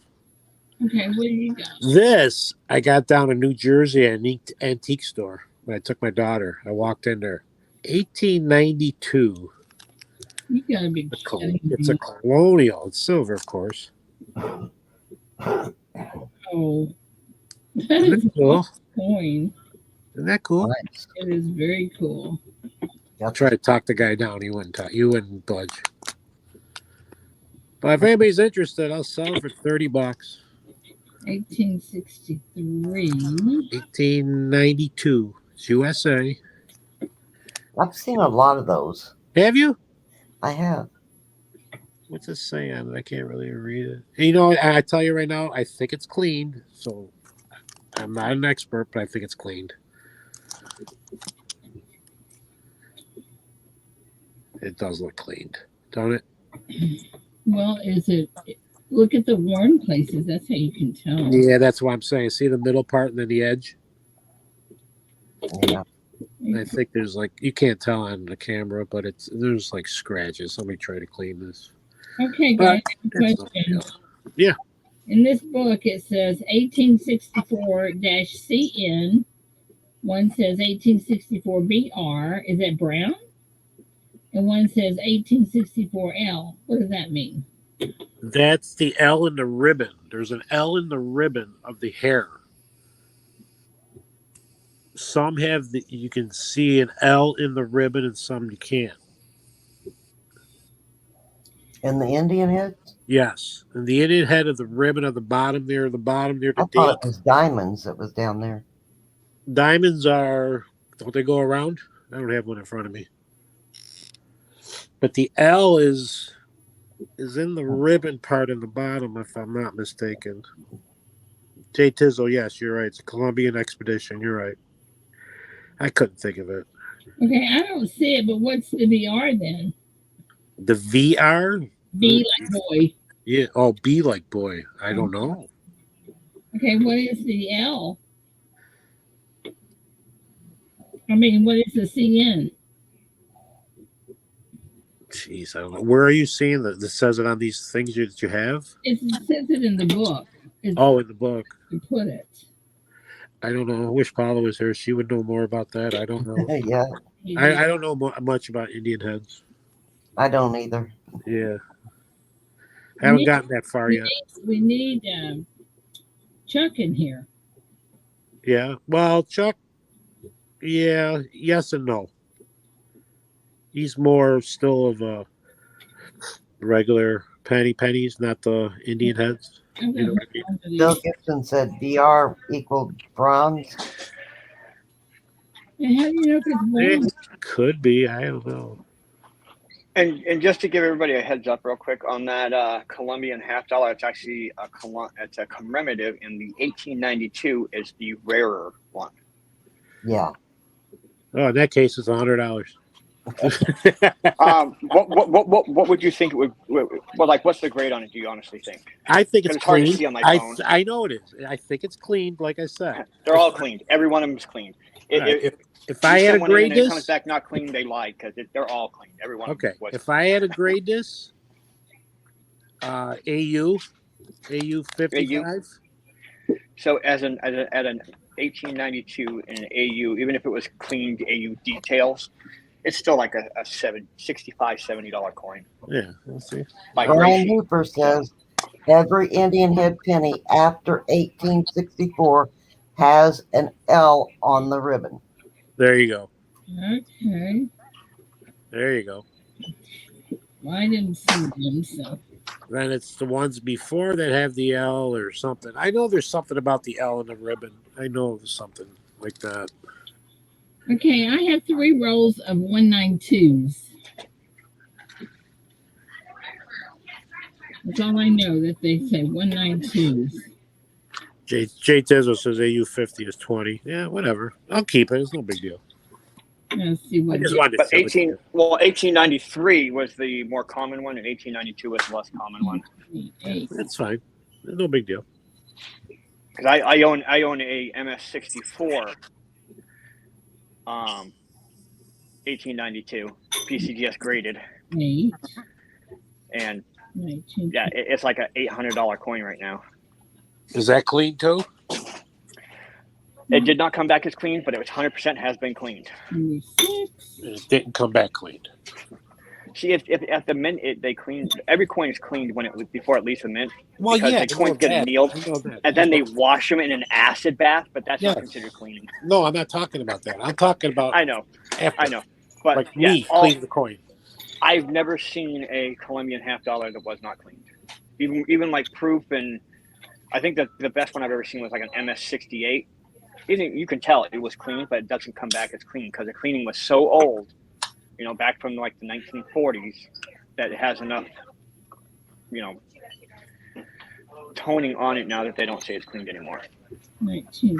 Okay, what do you got? This I got down in New Jersey at an antique store when I took my daughter. I walked in there. 1892. You gotta be kidding me. It's a colonial. It's silver, of course. Oh, that is a cool coin. Isn't that cool? Nice. It is very cool. I'll try to talk the guy down. He wouldn't talk. You wouldn't budge. But if anybody's interested, I'll sell it for $30. 1863. 1892. It's USA. I've seen a lot of those. Have you? I have. What's it saying? I can't really read it. I tell you right now, I think it's cleaned. So I'm not an expert, but I think it's cleaned. It does look cleaned, don't it? Well, look at the worn places. That's how you can tell. Yeah, that's what I'm saying. See the middle part and then the edge? Yeah. I think there's you can't tell on the camera, but there's scratches. Let me try to clean this. Okay, guys, question. Yeah. In this book, it says 1864-CN. One says 1864-BR. Is that brown? And one says 1864L. What does that mean? That's the L in the ribbon. There's an L in the ribbon of the hair. Some have you can see an L in the ribbon, and some you can't. And the Indian head? Yes, and the Indian head of the ribbon at the bottom near the date. I thought it was diamonds that was down there. Diamonds don't they go around? I don't have one in front of me. But the L is in the ribbon part in the bottom, if I'm not mistaken. Jay Tizzle, yes, you're right. It's a Colombian expedition. You're right. I couldn't think of it. Okay, I don't see it, but what's the VR then? The VR? B like boy. Yeah. Oh, B like boy. I don't know. Okay, what is the L? I mean, what is the CN? Jeez, I don't know. Where are you seeing that? This says it on these things that you have? It says it in the book. In the book. You put it. I don't know. I wish Paula was here. She would know more about that. I don't know. Yeah. I don't know much about Indian heads. I don't either. Yeah. Haven't gotten that far yet. We need Chuck in here. Yeah. Well, Chuck, yeah, yes and no. He's more still of a regular pennies, not the Indian heads. You know what I mean? Bill Gibson said VR equal bronze. And how do you know if it's bronze? It could be. I don't know. And just to give everybody a heads up real quick on that Colombian $50, it's actually it's a commemorative, and the 1892 is the rarer one. Yeah. Oh, in that case, it's $100. What would you think it would? Well, like, what's the grade on it? Do you honestly think? I think it's hard clean. to see on my phone. I know it is. I think it's cleaned, like I said. They're all cleaned. Every one of them is cleaned. If I had to grade this, it comes back not clean, they lied, because they're all cleaned. Every one. Okay. Of them was. If I had to grade this, AU 55. So at an 1892 in an AU, even if it was cleaned AU details, it's still like a $65, $70 coin. Yeah, we'll see. Brian Hooper says every Indian head penny after 1864 has an L on the ribbon. There you go. Okay. There you go. Well, I didn't see them, so. Then it's the ones before that have the L or something. I know there's something about the L in the ribbon. I know there's something like that. Okay, I have 3 rolls of 192s. That's all I know, that they say 192s. Jay Tizzo says AU 50 is 20. Yeah, whatever. I'll keep it. It's no big deal. Let's see what. But 1893 was the more common one, and 1892 was the less common one. That's fine. It's no big deal. Because I own a MS64, 1892 PCGS graded, 8. and 19. yeah, it's like an $800 coin right now. Is that clean too? It did not come back as clean, but it was 100% has been cleaned. 26. It didn't come back cleaned. See, if at the mint they cleaned, every coin is cleaned when it was before it leaves the mint. Well, because yeah, the coins get annealed, and then they wash them in an acid bath, but that's not considered cleaning. No, I'm not talking about that. I'm talking about. I know, after. but like me clean the coin. I've never seen a Colombian $50 that was not cleaned. Even like proof, and I think that the best one I've ever seen was like an MS68. You can tell it was clean, but it doesn't come back as clean because the cleaning was so old, back from like the 1940s, that it has enough, toning on it now that they don't say it's cleaned anymore. 19.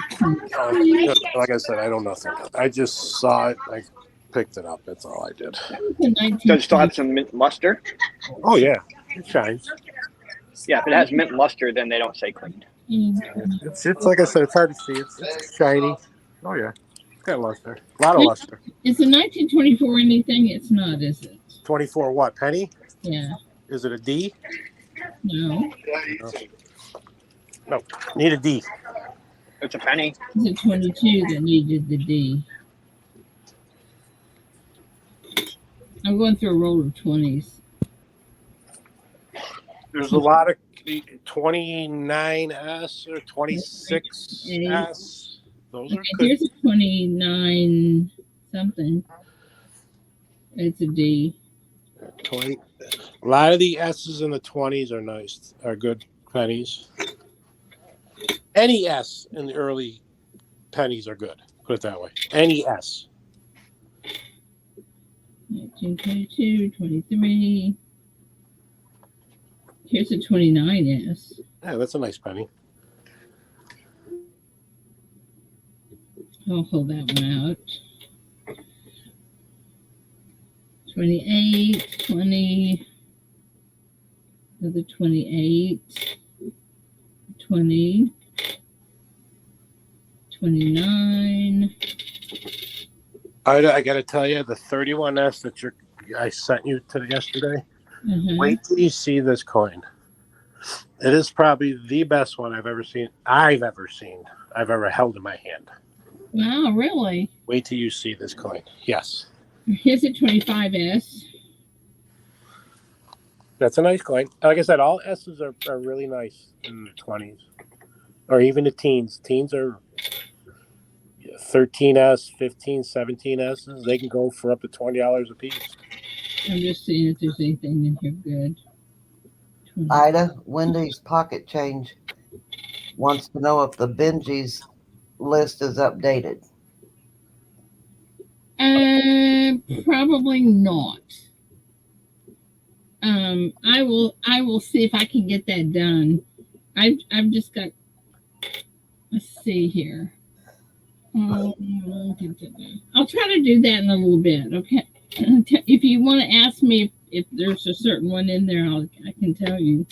Like I said, I don't know nothing. I just saw it. I picked it up. That's all I did. Does it still have some mint luster? Oh yeah, it shines. Yeah, if it has mint luster, then they don't say cleaned. It's like I said, it's hard to see. It's shiny. Oh yeah, it's got luster. A lot of luster. Is the 1924 anything? It's not, is it? 24 what? Penny? Yeah. Is it a D? No. No. Need a D. It's a penny. It's a 22 that needed the D. I'm going through a roll of 20s. There's a lot of 29S or 26S. Those are good. Here's a 29 something. It's a D. 20. A lot of the S's in the 20s are nice, are good pennies. Any S in the early pennies are good. Put it that way. Any S. 1922, 23. Here's a 29S. Yeah, that's a nice penny. I'll hold that one out. 28, 20, another 28, 20, 29. I got to tell you, the 31S that I sent you to yesterday, wait till you see this coin. It is probably the best one I've ever held in my hand. Wow, really? Wait till you see this coin. Yes. Here's a 25S. That's a nice coin. Like I said, all S's are really nice in the 20s. Or even the teens. Teens are 13S, 15, 17S's. They can go for up to $20 a piece. I'm just seeing if there's anything in here good. Ida, Wendy's Pocket Change wants to know if the Benji's list is updated. Probably not. I will see if I can get that done. I've just got. Let's see here. I'll try to do that in a little bit. Okay. If you want to ask me if there's a certain one in there, I can tell you.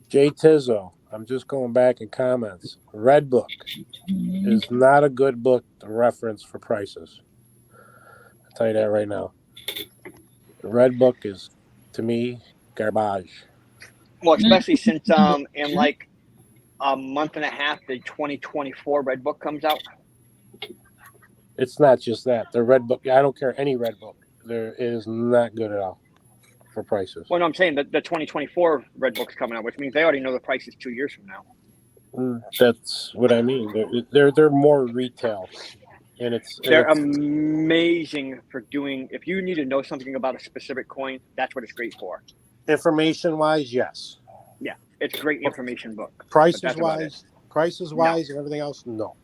Jay Tizzo, I'm just going back in comments. Red Book is not a good book to reference for prices. I'll tell you that right now. The Red Book is, to me, garbage. Well, especially since in like a month and a half, the 2024 Red Book comes out. It's not just that. The Red Book, I don't care any Red Book. It is not good at all for prices. Well, no, I'm saying that the 2024 Red Book's coming out, which means they already know the prices 2 years from now. That's what I mean. They're more retail, and they're amazing for doing. If you need to know something about a specific coin, that's what it's great for. Information wise, yes. Yeah, it's a great information book. Prices wise, and everything else, no.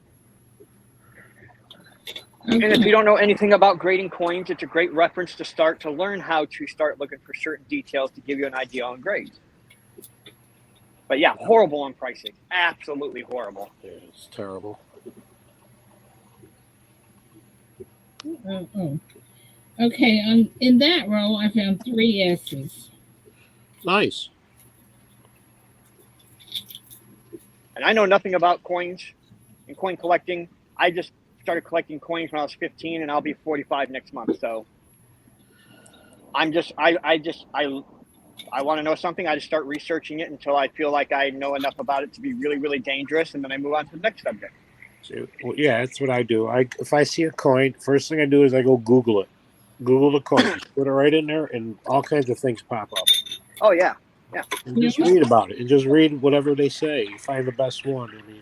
And if you don't know anything about grading coins, it's a great reference to start to learn how to start looking for certain details to give you an idea on grades. But yeah, horrible on pricing. Absolutely horrible. It's terrible. Okay, in that row, I found 3 S's. Nice. And I know nothing about coins and coin collecting. I just started collecting coins when I was 15, and I'll be 45 next month. So I want to know something. I just start researching it until I feel like I know enough about it to be really, really dangerous, and then I move on to the next subject. So, well, yeah, that's what I do. If I see a coin, first thing I do is I go Google it. Google the coin. Just put it right in there, and all kinds of things pop up. Oh yeah, yeah. And just read about it, and just read whatever they say. You find the best one. I mean,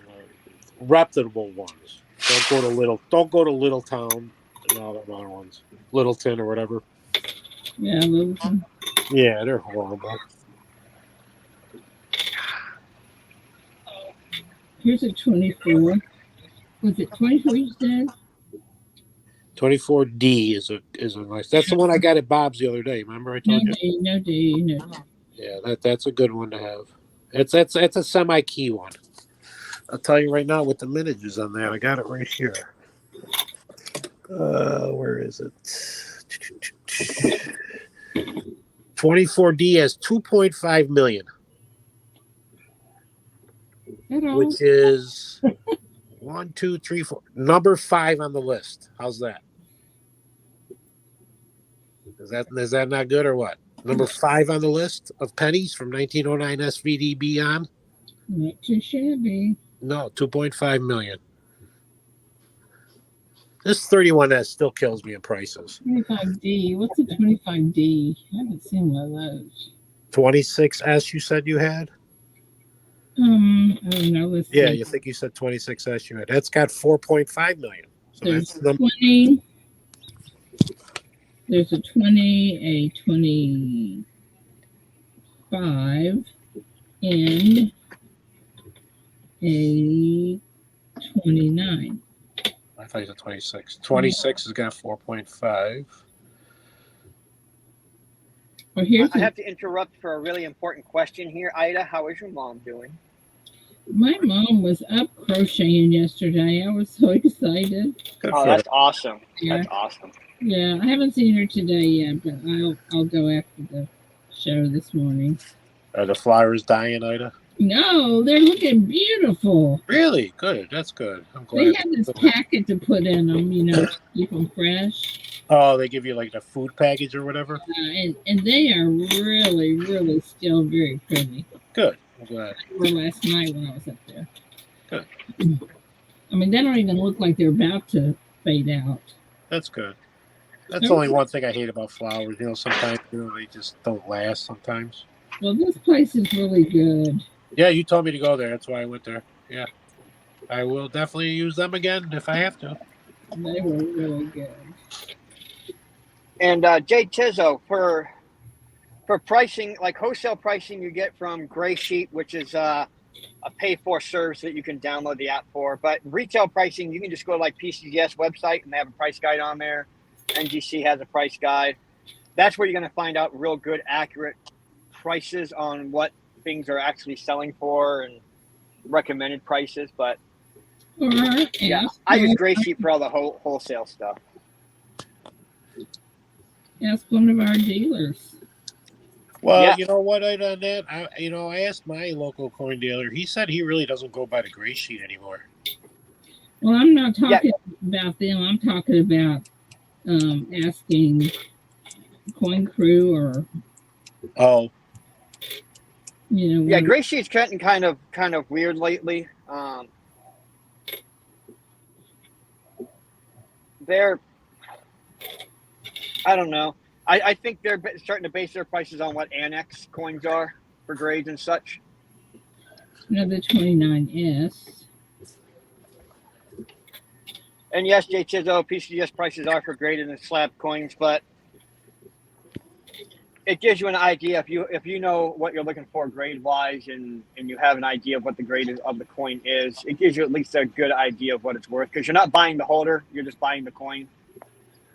reputable ones. Don't go to Little Town and all the other ones. Littleton or whatever. Yeah, Littleton. Yeah, they're horrible. Here's a 24. Was it 24 you said? 24D is a nice. That's the one I got at Bob's the other day. Remember I told you? No D. Yeah, that's a good one to have. It's a semi-key one. I'll tell you right now with the miniatures on that. I got it right here. Where is it? 24D has 2.5 million. Which is 1, 2, 3, 4. Number 5 on the list. How's that? Is that not good or what? Number 5 on the list of pennies from 1909 SVD on? Not too shabby. No, 2.5 million. This 31S still kills me in prices. 25D. What's a 25D? I haven't seen one of those. 26S you said you had? I don't know. Let's yeah, see. you think you said 26S you had. That's got 4.5 million. So there's that's 20. There's a 20, a 25, and a 29. I thought you said 26. 26 has got 4.5. Well, I have to interrupt for a really important question here. Ida, how is your mom doing? My mom was up crocheting yesterday. I was so excited. Oh, that's awesome. Yeah. That's awesome. Yeah, I haven't seen her today yet, but I'll go after the show this morning. Are the flowers dying, Ida? No, they're looking beautiful. Really? Good. That's good. I'm glad. They have this packet to put in them, to keep them fresh. Oh, they give you like the food package or whatever? And they are really, really still very pretty. Good. I'm glad. They were last night when I was up there. Good. I mean, they don't even look like they're about to fade out. That's good. That's only one thing I hate about flowers. Sometimes they just don't last. Sometimes. Well, this place is really good. Yeah, you told me to go there. That's why I went there. Yeah, I will definitely use them again if I have to. They were really good. And Jay Tizzo, for pricing, like wholesale pricing, you get from Gray Sheet, which is a pay-for service that you can download the app for. But retail pricing, you can just go to like PCGS website and they have a price guide on there. NGC has a price guide. That's where you're going to find out real good, accurate prices on what things are actually selling for and recommended prices. But yeah, I use Gray Sheet for all the wholesale stuff. Ask one of our dealers. Well, Yeah. You know what? I done that. I asked my local coin dealer. He said he really doesn't go by the Gray Sheet anymore. Well, I'm not talking about them. I'm talking about asking Coin Crew or. Oh. Yeah, Gray Sheet's getting kind of weird lately. I don't know. I think they're starting to base their prices on what Annex coins are for grades and such. Another 29S. And yes, JTizO, PCGS prices are for graded and slab coins, but it gives you an idea if you know what you're looking for grade wise and you have an idea of what the grade of the coin is. It gives you at least a good idea of what it's worth because you're not buying the holder, you're just buying the coin.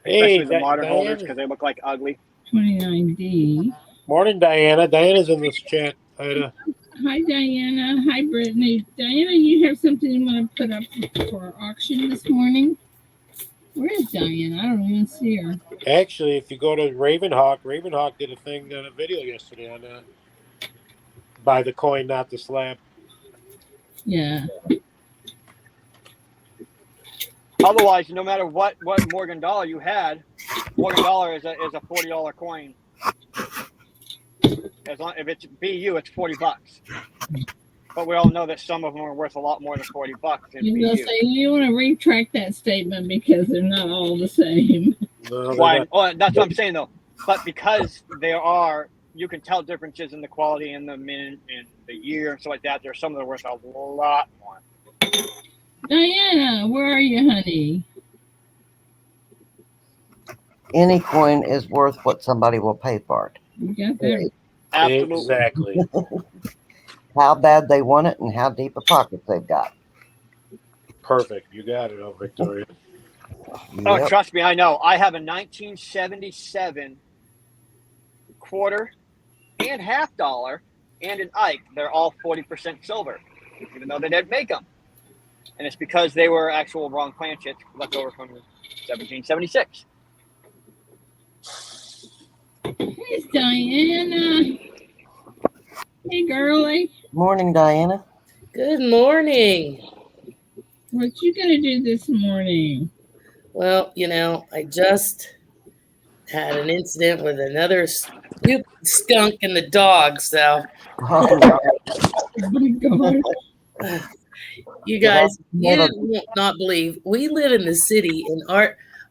Especially the modern holders because they look like ugly. 29D. Morning, Diana. Diana's in this chat. Hi, Diana. Hi, Brittany. Diana, you have something you want to put up for auction this morning? Where is Diana? I don't even see her. Actually, if you go to Ravenhawk did a thing on a video yesterday on buy the coin, not the slab. Yeah. Otherwise, no matter what Morgan Dollar you had, Morgan Dollar is a $40 coin. As long if it's BU, it's $40. But we all know that some of them are worth a lot more than $40 in You're BU. say you want to retract that statement because they're not all the same. Why? Oh, that's what I'm saying though. But because there are, you can tell differences in the quality in the minute and the year and stuff like that. There's some that are worth a lot more. Diana, where are you, honey? Any coin is worth what somebody will pay for it. You got that? Absolutely. Exactly. How bad they want it and how deep a pocket they've got. Perfect. You got it, Victoria. Oh, trust me, I know. I have a 1977 quarter and half dollar and an Ike. They're all 40% silver, even though they didn't make them. And it's because they were actual wrong planchets left over from 1776. Hey, Diana. Hey, girlie. Morning, Diana. Good morning. What you gonna do this morning? Well, I just had an incident with another stupid skunk and the dog. So, Oh, my God. You guys, you will not believe we live in the city, and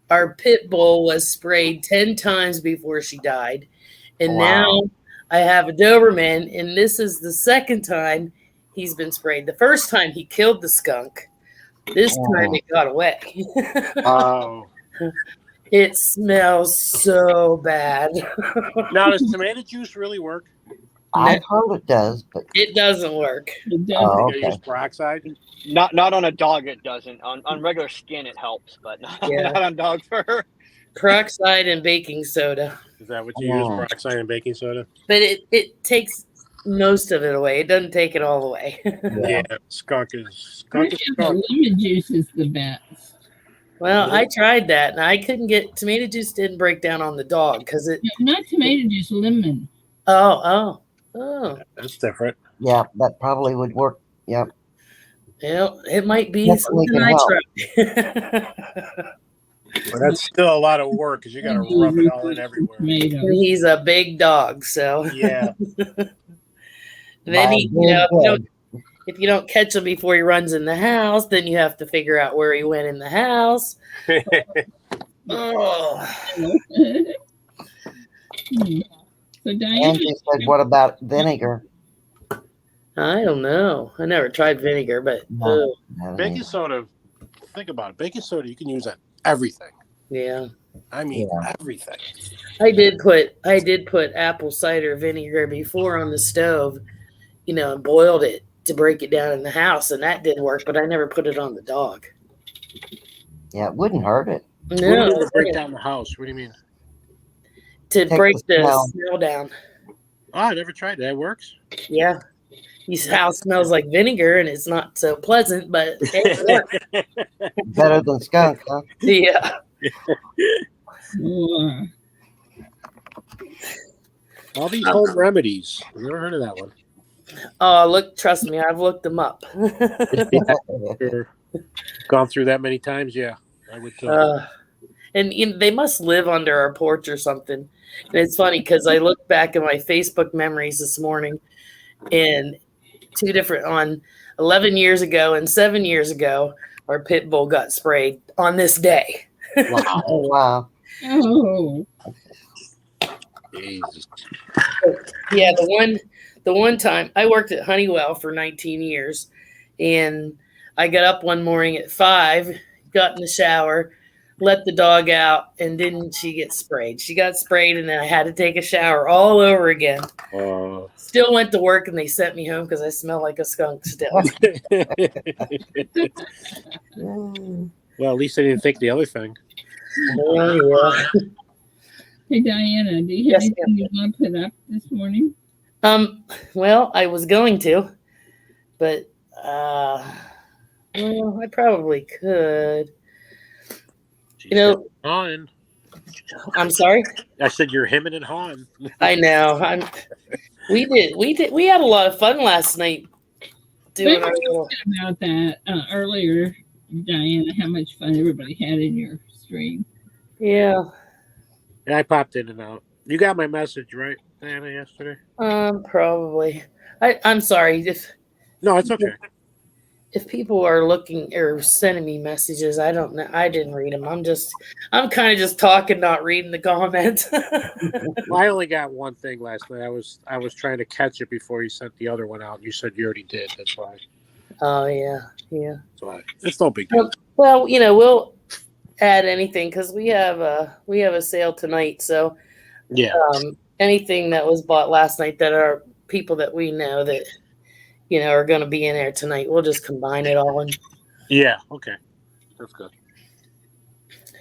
our pit bull was sprayed 10 times before she died, and now I have a Doberman, and this is the second time he's been sprayed. The first time he killed the skunk. This time it got away. Oh. It smells so bad. Now, does tomato juice really work? I've heard it does, but it doesn't work. It doesn't. Oh, You use peroxide? Not on a dog, it doesn't. On regular skin, it helps, but not on dog fur. Peroxide and baking soda. Is that what you use, peroxide and baking soda? But it takes most of it away. It doesn't take it all away. Yeah, skunk is Lemon juice is the best. Well, I tried that, and I couldn't get tomato juice. Didn't break down on the dog because it. Not tomato juice, lemon. Oh. That's different. Yeah, that probably would work. Yep. Well, it might be Definitely something can I tried. But that's still a lot of work because you got to rub it all in everywhere. He's a big dog, so yeah. Then if you don't catch him before he runs in the house, then you have to figure out where he went in the house. Oh. So Diana, Angie said, "What about vinegar?" I don't know. I never tried vinegar, but No, Baking soda. Think about it. Baking soda, you can use on everything. yeah. I mean, everything. I did put apple cider vinegar before on the stove, and boiled it to break it down in the house, and that did work, but I never put it on the dog. Yeah, it wouldn't hurt it. What do you mean to break down the house? What do you mean? To Take break the the smell. smell down. Oh, I never tried that. It works? Yeah. Your house smells like vinegar, and it's not so pleasant, but it works. Better than skunk, huh? Yeah. All these home remedies. I've never heard of that one. Oh, trust me, I've looked them up. Gone through that many times? Yeah, I would too. And they must live under our porch or something. And it's funny because I looked back at my Facebook memories this morning, and on 11 years ago and 7 years ago, our pit bull got sprayed on this day. Wow. Wow. oh, Jesus. Yeah, the one time I worked at Honeywell for 19 years, and I got up one morning at 5, got in the shower, let the dog out, and didn't she get sprayed? She got sprayed, and then I had to take a shower all over again. Still went to work, and they sent me home because I smell like a skunk still. Well, at least I didn't think the other thing. Yeah. hey Diana, do you have anything you want to put up this morning? Well, I was going to, but well, I probably could. On. I'm sorry. I said you're hemming and hawing. I know. We had a lot of fun last night doing our little about that earlier, Diana. How much fun everybody had in your stream. Yeah. I popped in and out. You got my message, right, Diana, yesterday? Probably. I'm sorry No, it's okay. If people are looking or sending me messages, I don't know. I didn't read them. I'm kind of just talking, not reading the comments. Well, I only got one thing last night. I was trying to catch it before you sent the other one out. You said you already did. That's why. Oh yeah. That's why. It's no big deal. Well, we'll add anything because we have a sale tonight. So yeah, anything that was bought last night that are people that we know that are going to be in there tonight, we'll just combine it all. And yeah, okay, that's good.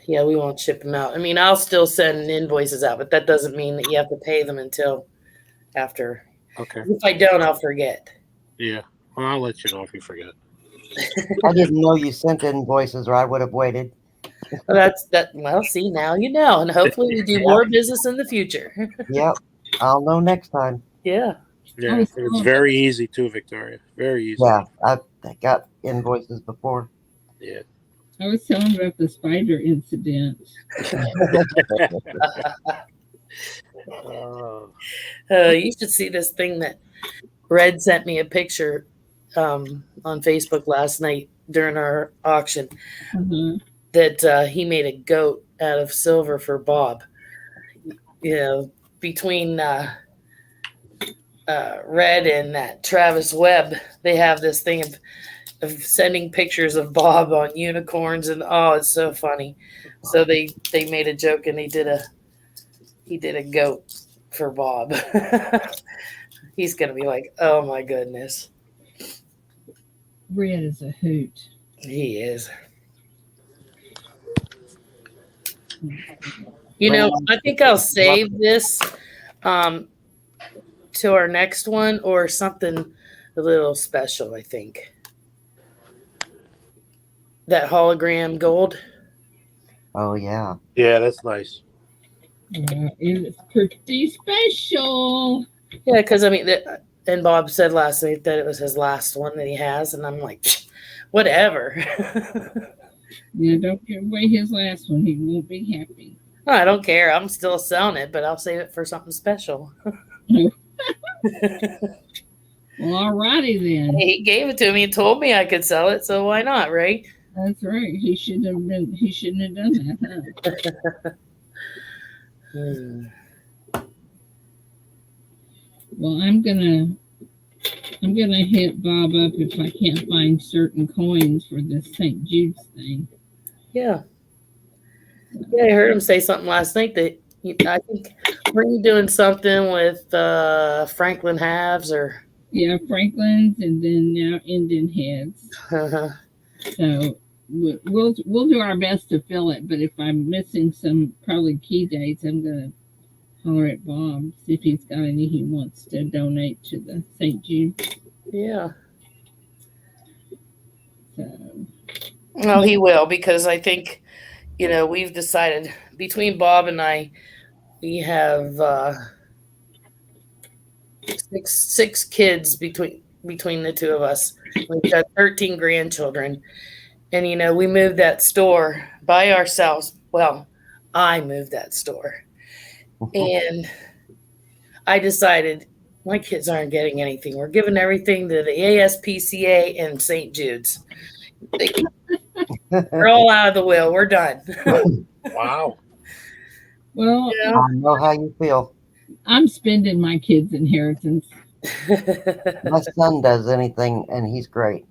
Yeah, we won't ship them out. I mean, I'll still send invoices out, but that doesn't mean that you have to pay them until after. Okay. If I don't, I'll forget. Yeah, well, I'll let you know if you forget. I didn't know you sent invoices, or I would have waited. Well, well, see, now you know, and hopefully we do more business in the future. Yep, I'll know next time. Yeah. Yeah, it's very easy too, Victoria. Very easy. Yeah, I got invoices before. Yeah. I was telling about the spider incident. You should see this thing that Red sent me a picture on Facebook last night during our auction. Mm-hmm. That he made a goat out of silver for Bob. Between Red and that Travis Webb, they have this thing of sending pictures of Bob on unicorns, and it's so funny. So they made a joke, and he did a goat for Bob. He's gonna be like, oh my goodness. Red is a hoot. He is. I think I'll save this to our next one or something a little special, I think. That hologram gold. Oh, yeah. Yeah, that's nice. It's pretty special. Yeah, because, and Bob said last night that it was his last one that he has, and I'm like, whatever. Yeah, don't give away his last one. He won't be happy. I don't care. I'm still selling it, but I'll save it for something special. Well, alrighty then. He gave it to me and told me I could sell it, so why not, right? That's right. He shouldn't have been. He shouldn't have done that, huh? Well, I'm gonna hit Bob up if I can't find certain coins for this St. Jude's thing. Yeah. Yeah, I heard him say something last night that I think were you doing something with Franklin halves or Yeah, Franklin's and then now Indian heads. So we'll do our best to fill it. But if I'm missing some probably key dates, I'm gonna holler at Bob, see if he's got any he wants to donate to the St. Jude. Yeah. So. No, he will, because I think, we've decided between Bob and I, we have six kids between the two of us. We've got 13 grandchildren. And we moved that store by ourselves. Well, I moved that store. And I decided my kids aren't getting anything. We're giving everything to the ASPCA and St. Jude's. We're all out of the will. We're done. Wow. Well, I know how you feel. I'm spending my kids' inheritance. My son does anything, and he's great.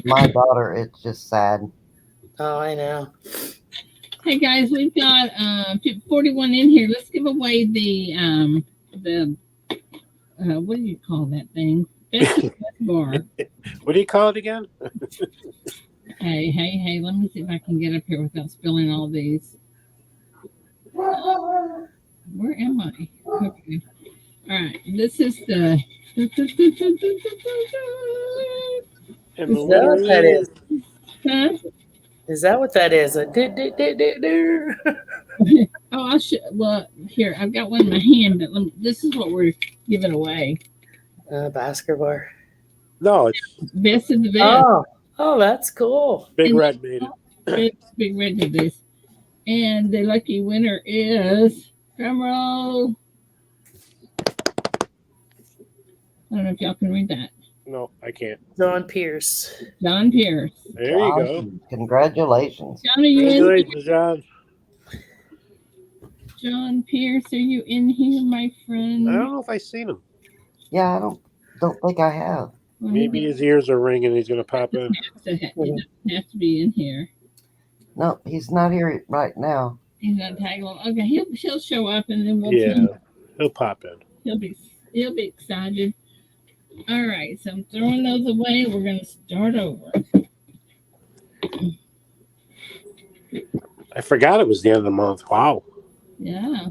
My daughter, it's just sad. Oh, I know. Hey guys, we've got 41 in here. Let's give away the what do you call that thing? Best bar. What do you call it again? Hey, let me see if I can get up here without spilling all these. Where am I? Okay. All right. This is the. And Is that what that is? Huh? Is that what that is? Oh, I'll show. Well, here I've got one in my hand, but this is what we're giving away. Basketball. No, it's Best of the best. Oh, that's cool. Big Red made it. Big Red did this, and the lucky winner is drum roll. I don't know if y'all can read that. No, I can't. John Pierce. John Pierce. There you go. Congratulations. John, are you Congratulations, John. John Pierce, are you in here, my friend? I don't know if I've seen him. Yeah, I don't think I have. Maybe his ears are ringing. He's going to pop in. He doesn't have to be in here. No, he's not here right now. He's not tagging along. Okay, he'll show up and then we'll. Yeah, he'll pop in. He'll be excited. All right, so I'm throwing those away. We're going to start over. I forgot it was the end of the month. Wow. Yeah.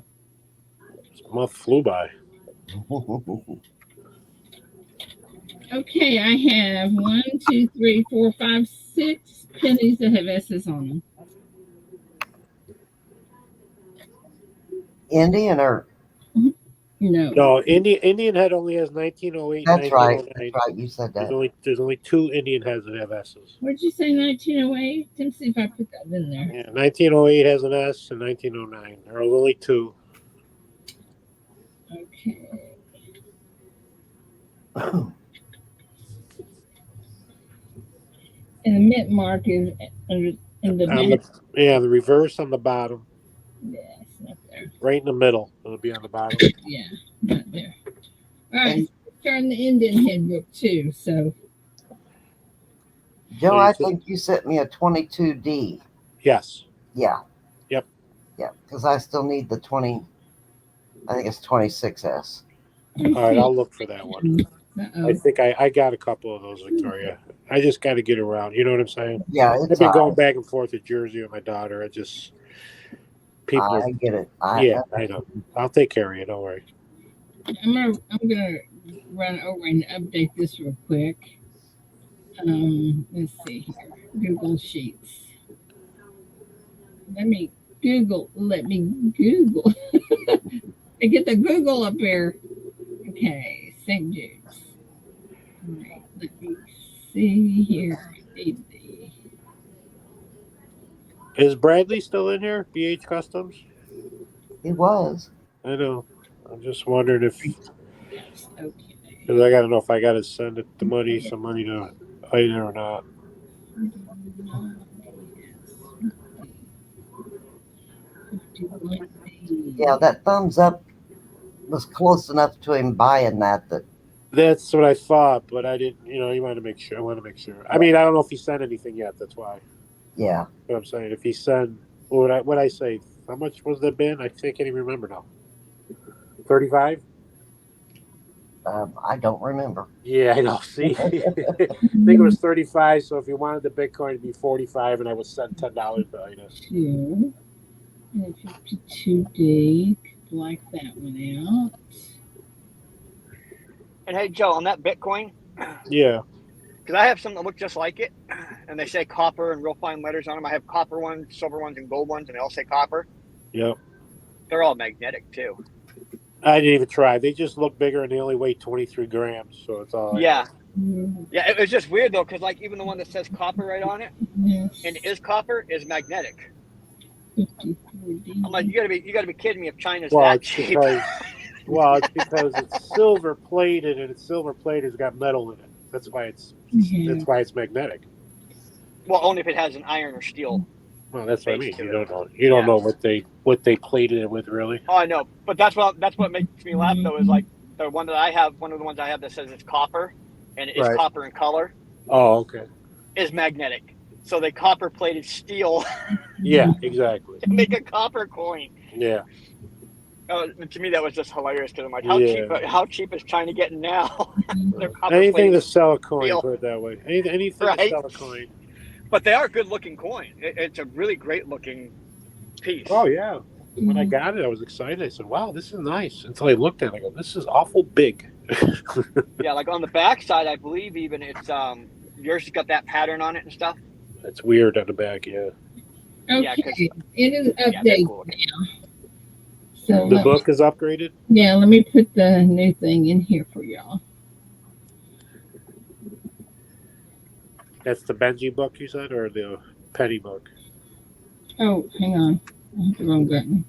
This month flew by. Okay, I have 1, 2, 3, 4, 5, 6 pennies that have S's on them. Indian or? No, Indian head only has 1908. That's right. You said that. There's only 2 Indian heads that have S's. What did you say, 1908? Let me see if I put that in there. Yeah, 1908 has an S and 1909. There are only 2. Okay. And the mint mark is in the back. The reverse on the bottom. Yeah, it's not there. Right in the middle. It'll be on the bottom. Yeah, not there. All right, starting the Indian head book too. So, Joe, I think you sent me a 22D. Yes. Yeah. Yep. Yeah, because I still need the 20. I think it's 26S. All right, I'll look for that one. Uh-oh. I think I got a couple of those, Victoria. I just got to get around. You know what I'm saying? Yeah, I've been going back and forth to Jersey with my daughter. I get it. I know. I'll take care of you. Don't worry. I'm gonna run over and update this real quick. Let's see here. Google Sheets. Let me Google. I get the Google up here. Okay, St. Jude's. All right, let me see here. Is Bradley still in here? BH Customs? He was. I know. I'm just wondering if. Okay. Because I got to know if I got to send it some money to Ida or not. Yeah, that thumbs up was close enough to him buying that. That's what I thought, but I didn't. You wanted to make sure. I want to make sure. I mean, I don't know if he sent anything yet. That's why. Yeah. What I'm saying, if he sent, what I say? How much was the bin? I can't even remember now. 35. I don't remember. Yeah, I know. See, I think it was 35. So if you wanted the Bitcoin to be 45, and I was sent $10 value. 52 day. Black that one out. And hey, Joe, on that Bitcoin, Yeah. because I have some that look just like it, and they say copper and real fine letters on them. I have copper ones, silver ones, and gold ones, and they all say copper. Yep. They're all magnetic too. I didn't even try. They just look bigger, and they only weigh 23 grams. So it's all. Yeah. Yeah, it was just weird though, because like even the one that says copper right on it, and it is copper, is magnetic. I'm like, you gotta be kidding me if China's that cheap. It's because it's silver plated, and it's silver plated has got metal in it. That's why it's magnetic. Well, only if it has an iron or steel. Well, that's what I mean. You don't know. You don't know what they plated it with, really. Oh, I know, but that's what makes me laugh though. Is like the one that I have. One of the ones I have that says it's copper, and it is copper in color. Oh, okay. Is magnetic. So they copper plated steel. Yeah, exactly. To make a copper coin. Yeah. To me, that was just hilarious because I'm like, how cheap is China getting now? Anything to sell a coin, put it that way. Anything to sell a coin. But they are good looking coin. It's a really great looking piece. Oh yeah. When I got it, I was excited. I said, "Wow, this is nice." Until I looked at it, I go, "This is awful big." Yeah, like on the back side, I believe even it's yours has got that pattern on it and stuff. That's weird on the back, yeah. Okay, yeah, it is updated cool now. So the book is upgraded? Yeah, let me put the new thing in here for y'all. That's the Benji book you said, or the Penny book? Oh, hang on. I hit the wrong button.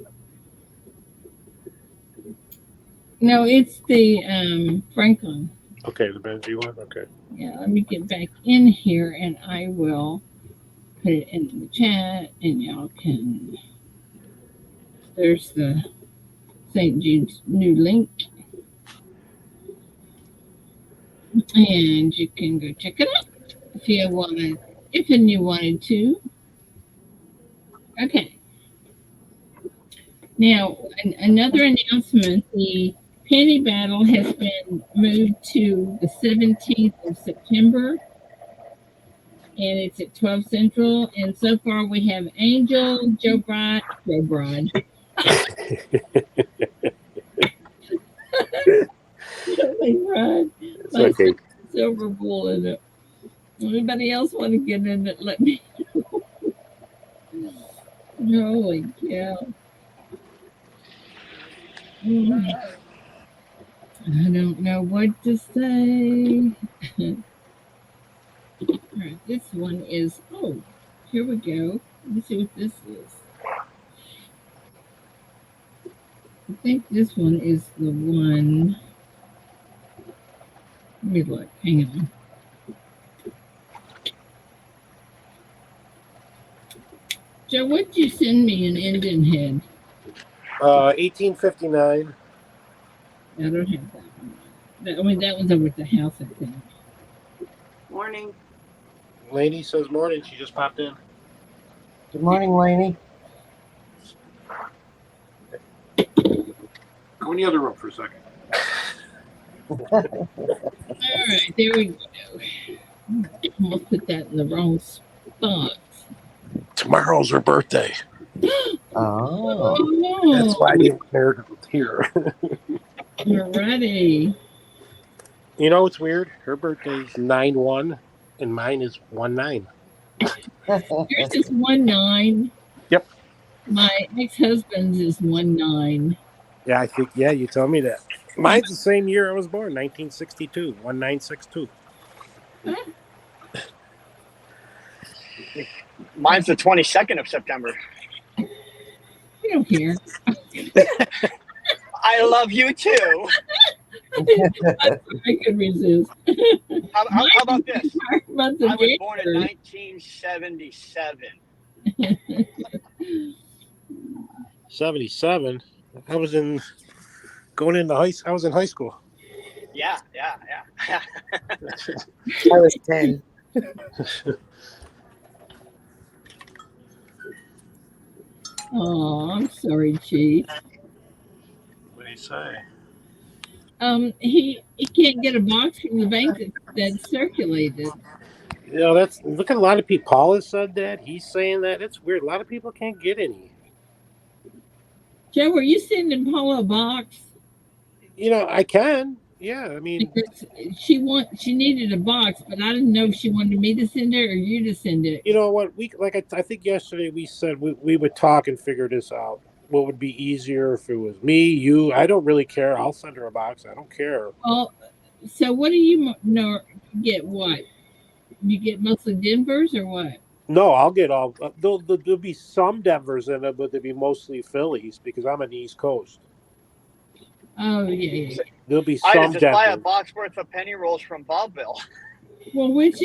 No, it's the Franklin. Okay, the Benji one? Okay. Yeah, let me get back in here and I will put it in the chat and y'all can. There's the St. Jude's new link. And you can go check it out if you wanted to. Okay. Now, another announcement, the penny battle has been moved to the 17th of September. And it's at 12 Central. And so far we have Angel, Joe Bride. It's okay. Silver bull in it. Anybody else want to get in it? Let me know. Holy cow. I don't know what to say. All right, this one is, here we go. Let me see what this is. I think this one is the one. Let me look. Hang on. Joe, what did you send me in Indian Head? 1859. I don't have that one. That one's over at the house, I think. Morning. Lainey says morning. She just popped in. Good morning, Lainey. Go in the other room for a second. All right, there we go. Almost put that in the wrong spot. Tomorrow's her birthday. Oh. That's why I didn't care to here. Alrighty. You know what's weird? Her birthday's 9/1 and mine is 1/9. Yours is 1/9. Yep. My ex-husband's is 1/9. Yeah, I think, you told me that. Mine's the same year I was born, 1962, 1962. Huh? Mine's the 22nd of September. I don't care. I love you too. I could resist. How about this? I was born in 1977. 77? I was in high school. Yeah. I was 10. Oh, I'm sorry, Chief. What do you say? He can't get a box from the bank that's circulated. You know, look at a lot of people. Paul has said that. He's saying that. It's weird. A lot of people can't get any. Joe, were you sending Paula a box? You know, I can. Yeah, I mean, Because she needed a box, but I didn't know if she wanted me to send it or you to send it. you know what? I think yesterday we said we would talk and figure this out. What would be easier if it was me, you? I don't really care. I'll send her a box. I don't care. Well, so what do you know? Get what? You get mostly Denver's or what? No, I'll get all. There'll be some Denvers in it, but there'll be mostly Phillies because I'm on the East Coast. Oh yeah. There'll be I some had to just buy a Denver. box worth of penny rolls from Bobville. Well, which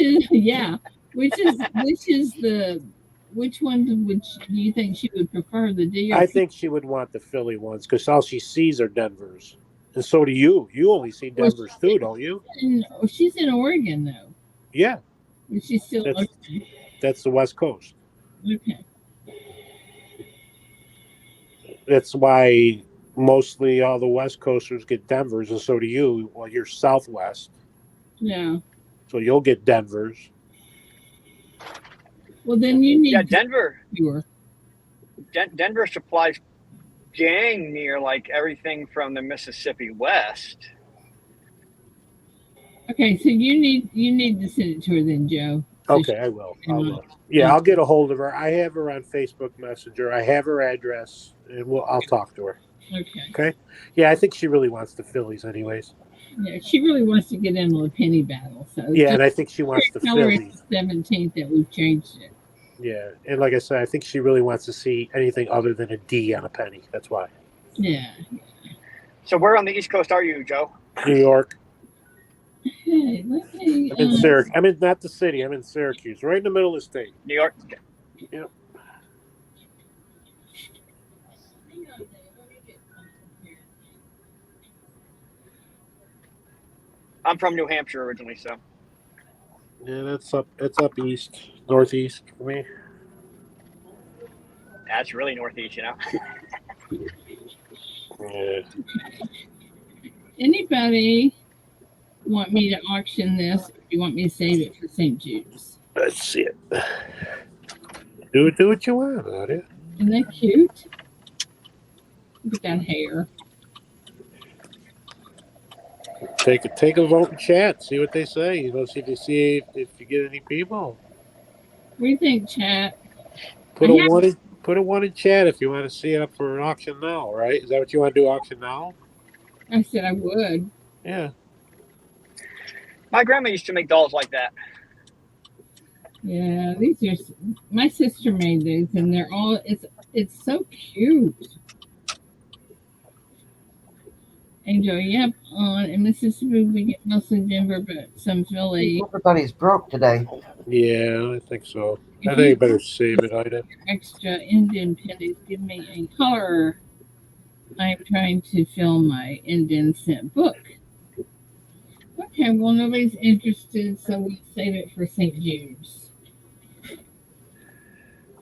one do you think she would prefer, the D or I think she would want the Philly ones because all she sees are Denvers, and so do you. You only see Denvers too, don't you? She's in Oregon though. Yeah, She's still that's the West Coast. Okay. That's why mostly all the West Coasters get Denvers, and so do you. Well, you're Southwest. Yeah. So you'll get Denvers. Well, then you need Denver. Sure. Denver supplies dang near like everything from the Mississippi West. Okay, so you need to send it to her then, Joe. So Okay, I will. Yeah, I'll get a hold of her. I have her on Facebook Messenger. I have her address, and I'll talk to her. Okay. Yeah, I think she really wants the Phillies, anyways. Yeah, she really wants to get into the penny battle. So yeah, and I think she wants the Phillies. 17th that we've changed it. Yeah, and like I said, I think she really wants to see anything other than a D on a penny. That's why. Yeah. So where on the East Coast are you, Joe? New York. Hey, let me. I'm in Syracuse. I'm in not the city. I'm in Syracuse, right in the middle of the state. New York. Yep. I'm from New Hampshire originally, so. Yeah, that's up. It's up east, northeast for me. That's really northeast, you know. Yeah. Anybody want me to auction this? Or do you want me to save it for St. Jude's? Let's see it. Do what you want about it. Isn't that cute? Look at that hair. Take a vote and chat. See what they say. You know, see if you get any people. What do you think, chat? Put a one in chat if you want to see it up for an auction now. Right? Is that what you want to do? Auction now? I said I would. Yeah. My grandma used to make dolls like that. Yeah, these are. My sister made these, and they're all. It's so cute. Angel, yep. In Mississippi, we get mostly Denver, but some Philly. Everybody's broke today. Yeah, I think so. I think you better save it, Ida. Extra Indian pennies. Give me a color. I'm trying to fill my Indian cent book. Okay, well, nobody's interested, so we'll save it for St. Jude's.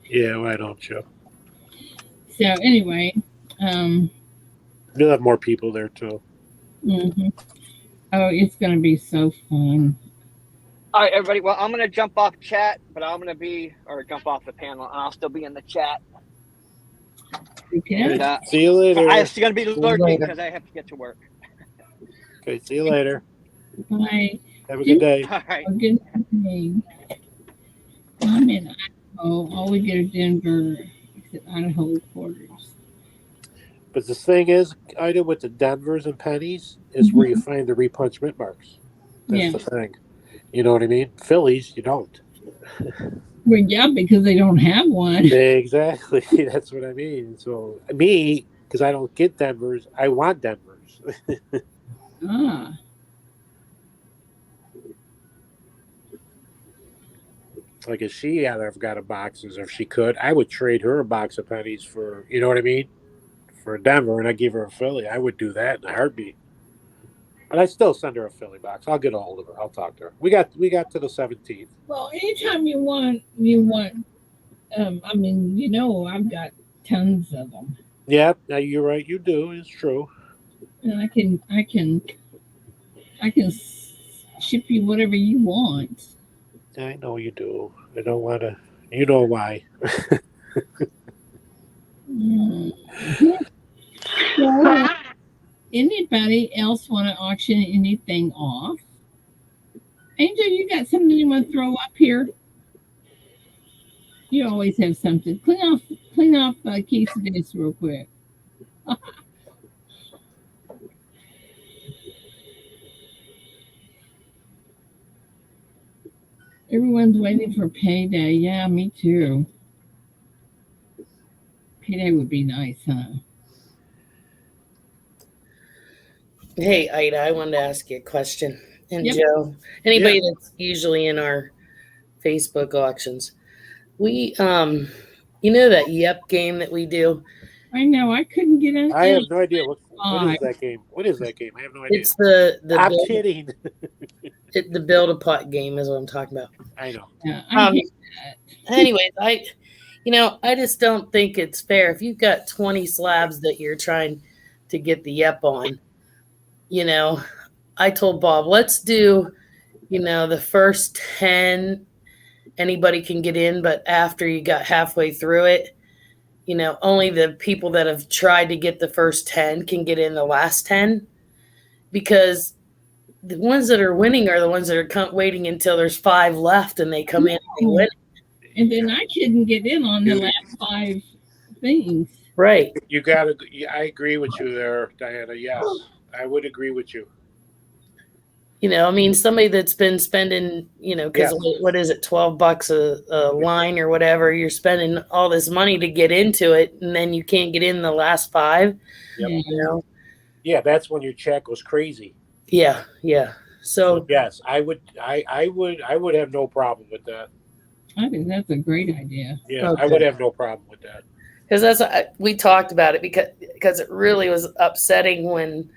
Yeah, why don't you? So, anyway, You'll have more people there too. Mm-hmm. Oh, it's going to be so fun. All right, everybody. Well, I'm going to jump off chat, but I'm going to jump off the panel, and I'll still be in the chat. Okay. And, See you later. I'm still going to be lurking because I have to get to work. Okay, see you later. Bye. Have a good day. All right. Good day. I'm in Idaho. All we get are Denver, except Idaho quarters. But the thing is, Ida, with the Denvers and pennies, is where you find the repunchment marks. That's the thing. You know what I mean? Phillies, you don't. Well, yeah, because they don't have one. Exactly. That's what I mean. So, me, because I don't get Denvers, I want Denvers. Ah. Like if she had got a boxes, or if she could, I would trade her a box of pennies for, you know what I mean? for Denver, and I gave her a Philly, I would do that in a heartbeat. But I still send her a Philly box. I'll get a hold of her. I'll talk to her. We got to the 17th. Well, anytime you want. I mean, I've got tons of them, Yeah, you're right. You do. It's true. and I can ship you whatever you want. I know you do. I don't want to. You know why. So, anybody else want to auction anything off? Angel, you got something you want to throw up here? You always have something. Clean off Keith's desk real quick. Everyone's waiting for payday. Yeah, me too. Payday would be nice, huh? Hey, Ida, I wanted to ask you a question. And Yep. Joe, anybody that's usually in our Facebook auctions, we, that Yep game that we do? I know. I couldn't get in. I have no idea what is that game. What is that game? I have no idea. It's the I'm kidding. The build a pot game is what I'm talking about. I know. Yeah, anyways, I just don't think it's fair if you've got 20 slabs that you're trying to get the Yep on. I told Bob, let's do, the first 10, anybody can get in, but after you got halfway through it, only the people that have tried to get the first 10 can get in the last 10, because the ones that are winning are the ones that are waiting until there's 5 left and they come in and they win. And then I couldn't get in on the last 5 things. Right. You got to. I agree with you there, Diana. Yes, I would agree with you. Somebody that's been spending, because what is it, $12 a line or whatever, you're spending all this money to get into it, and then you can't get in the last 5. Yep. Yeah, that's when your check goes crazy. Yeah. So yes, I would have no problem with that. I think that's a great idea. Yeah, okay. I would have no problem with that. Because we talked about it because it really was upsetting when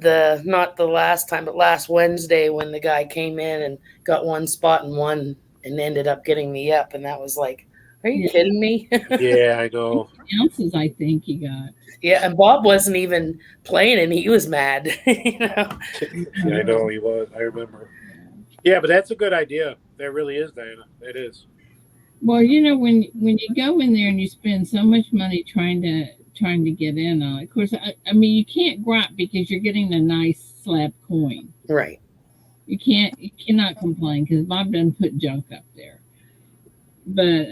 not the last time, but last Wednesday when the guy came in and got one spot and won and ended up getting the Yep, and that was like, are you kidding me? Yeah, I know. Ounces, I think he got. Yeah, and Bob wasn't even playing, and he was mad. Yeah, I know he was. I remember. Yeah, but that's a good idea. That really is, Diana. It is. Well, when you go in there and you spend so much money trying to get in on it, of course, I mean, you can't gripe because you're getting a nice slab coin. Right. You cannot complain because Bob doesn't put junk up there. But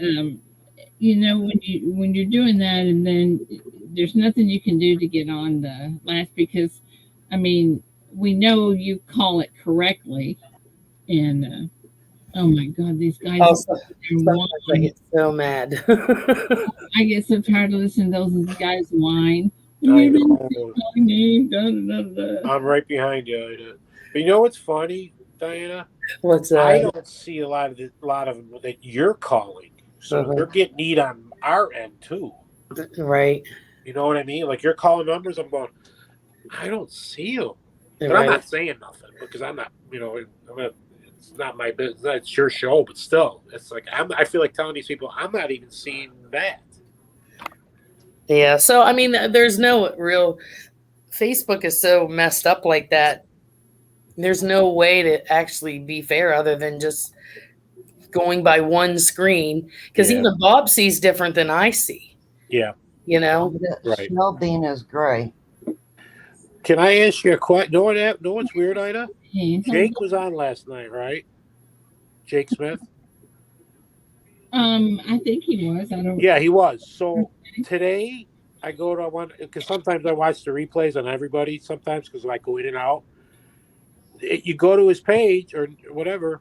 when you're doing that, and then there's nothing you can do to get on the last, because I mean, we know you call it correctly, and oh my God, these guys! I get so mad. I get so tired of listening to those guys whine. I'm right behind you. But you know what's funny, Diana? What's that? I don't see a lot of them that you're calling, so they're getting neat on our end too. Right. You know what I mean? Like you're calling numbers. I'm going, I don't see them, but right. I'm not saying nothing because I'm not. It's not my business. It's your show, but still, it's like I feel like telling these people I'm not even seeing that. Yeah. So I mean, there's no real. Facebook is so messed up like that. There's no way to actually be fair other than just going by one screen, because even Bob sees different than I see. Yeah. Right. Shell bean is gray. Can I ask you a question? Know what's weird, Ida? Jake was on last night, right? Jake Smith? I think he was. I don't. Yeah, he was. So today I go to one, because sometimes I watch the replays on everybody. Sometimes because I go in and out. You go to his page or whatever,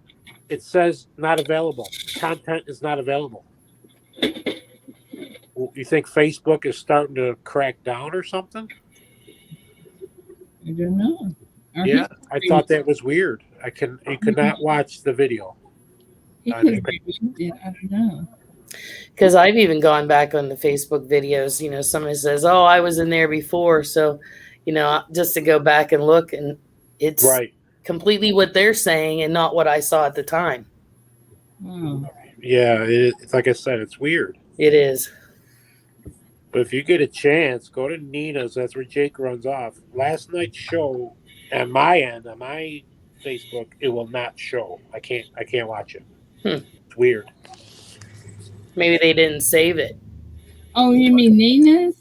it says not available. Content is not available. You think Facebook is starting to crack down or something? I don't know. Yeah, I thought that was weird. You could not watch the video. I don't know. Because I've even gone back on the Facebook videos. Somebody says, "Oh, I was in there before," so just to go back and look, and it's Right. completely what they're saying and not what I saw at the time. Yeah, it's like I said, it's weird. It is. But if you get a chance, go to Nina's. That's where Jake runs off. Last night's show, at my end, on my Facebook, it will not show. I can't watch it. It's weird. Maybe they didn't save it. Oh, you mean Nina's?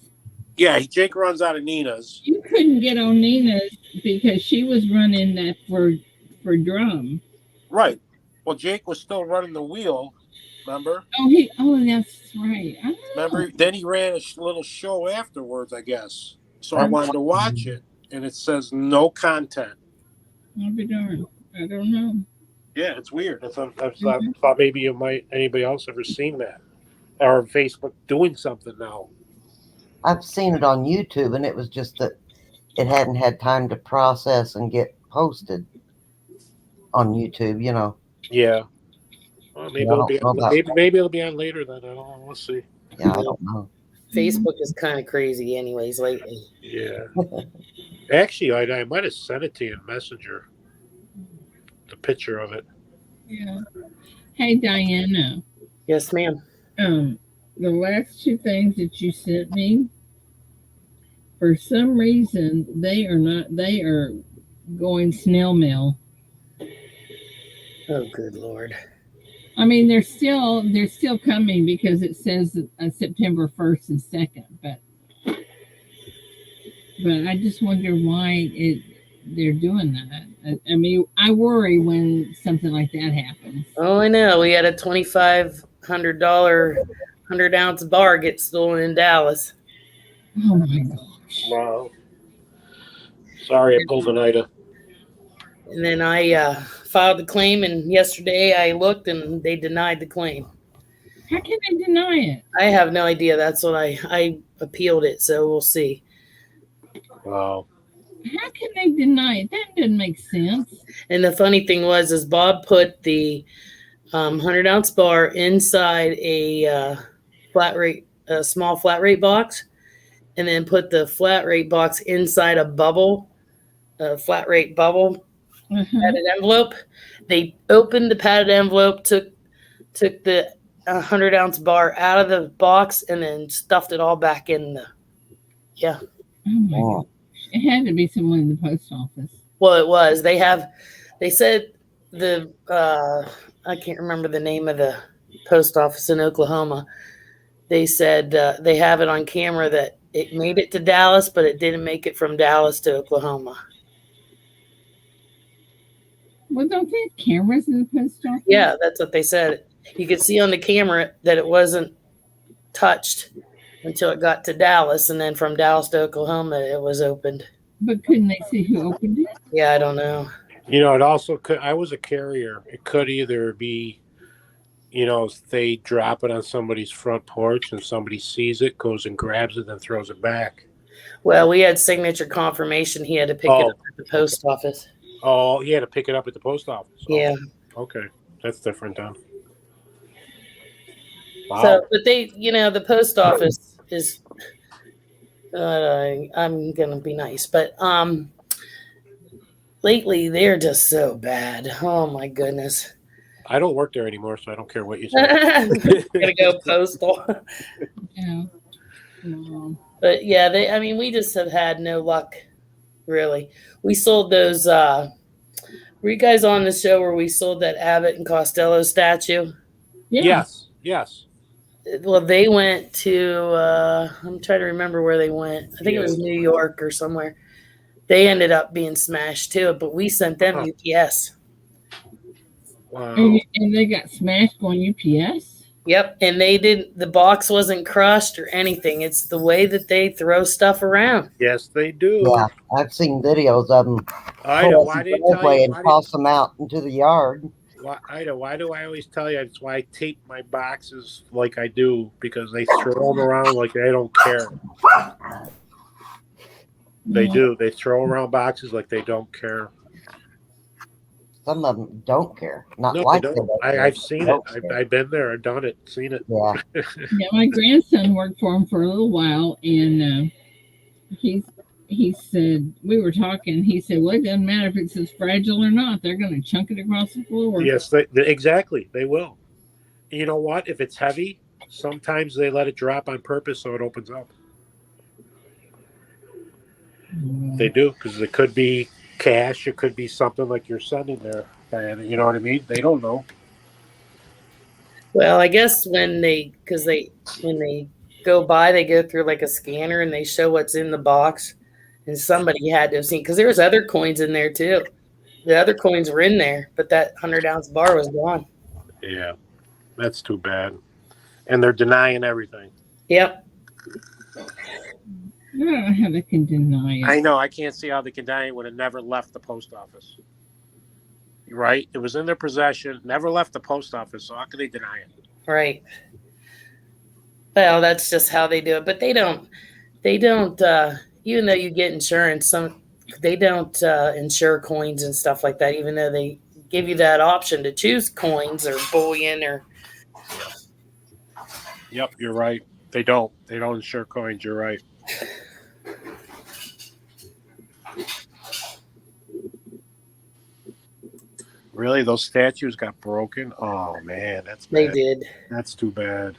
Yeah, Jake runs out of Nina's. You couldn't get on Nina's because she was running that for drum. Right. Well, Jake was still running the wheel. Remember? Oh, that's right. Remember? Then he ran a little show afterwards, I guess. So I wanted to watch it, and it says no content. I'll be darned. I don't know. Yeah, it's weird. I thought maybe anybody else ever seen that, or Facebook doing something now. I've seen it on YouTube, and it was just that it hadn't had time to process and get posted on YouTube. Yeah. Well, maybe it'll be on later then. I don't know. We'll see. Yeah, I don't know. Facebook is kind of crazy, anyways, lately. Yeah. Actually, I might have sent it to you in Messenger. The picture of it. Yeah. Hey, Diana. Yes, ma'am. The last two things that you sent me, for some reason, they are going snail mail. Oh, good Lord. I mean, they're still coming because it says September 1st and 2nd, but I just wonder why they're doing that. I mean, I worry when something like that happens. Oh, I know. We had a $2,500 100-ounce bar get stolen in Dallas. Oh my gosh! Wow. Sorry, I pulled an Ida. And then I filed the claim, and yesterday I looked, and they denied the claim. How can they deny it? I have no idea. That's what I appealed it, so we'll see. Wow. How can they deny it? That doesn't make sense. And the funny thing is Bob put the 100-ounce bar inside a small flat rate box, and then put the flat rate box inside a flat rate bubble padded envelope. They opened the padded envelope, took the 100-ounce bar out of the box, and then stuffed it all back in the. Yeah. Oh my God. It had to be someone in the post office. Well, it was. They said I can't remember the name of the post office in Oklahoma. They said they have it on camera that it made it to Dallas, but it didn't make it from Dallas to Oklahoma. Well, don't they have cameras in the post office? Yeah, that's what they said. You could see on the camera that it wasn't touched until it got to Dallas, and then from Dallas to Oklahoma, it was opened. But couldn't they see who opened it? Yeah, I don't know. It also could. I was a carrier. It could either be, they drop it on somebody's front porch and somebody sees it, goes and grabs it, and throws it back. Well, we had signature confirmation. He had to pick it up at the post office. Oh, he had to pick it up at the post office. Yeah. Okay, that's different then. Wow. So, but the post office is. I'm gonna be nice, but lately they're just so bad. Oh my goodness. I don't work there anymore, so I don't care what you say. Gonna go postal. Yeah. But yeah, we just have had no luck, really. We sold those. Were you guys on the show where we sold that Abbott and Costello statue? Yeah. Yes. Well, they went to. I'm trying to remember where they went. I think it was New York or somewhere. They ended up being smashed too, but we sent them UPS. Wow. And they got smashed on UPS? Yep, and the box wasn't crushed or anything. It's the way that they throw stuff around. Yes, they do. Yeah, I've seen videos of them. Why did you tell you? And toss them out into the yard. Why do I always tell you? That's why I tape my boxes like I do, because they throw them around like they don't care. They do. They throw around boxes like they don't care. some of them don't care. Not No, like they they don't. don't care, I've but seen it. don't care. I've been there. I've done it. Seen it. Yeah. Yeah, my grandson worked for him for a little while, and he said, we were talking. He said, "Well, it doesn't matter if it's as fragile or not. They're going to chunk it across the floor." Yes, exactly. They will. You know what? If it's heavy, sometimes they let it drop on purpose so it opens up. They do, because it could be cash. It could be something like you're sending there. And you know what I mean? They don't know. Well, I guess when they go by, they go through like a scanner and they show what's in the box. And somebody had to have seen, because there was other coins in there too. The other coins were in there, but that 100-ounce bar was gone. Yeah, that's too bad. And they're denying everything. Yep. I don't know how they can deny it. I know. I can't see how they can deny it when it never left the post office. Right? It was in their possession, never left the post office, so how could they deny it? Right. Well, that's just how they do it. But they don't, even though you get insurance, they don't insure coins and stuff like that, even though they give you that option to choose coins or bullion or. Yep, you're right. They don't insure coins. You're right. Really, those statues got broken? Oh man, that's bad. They did. That's too bad.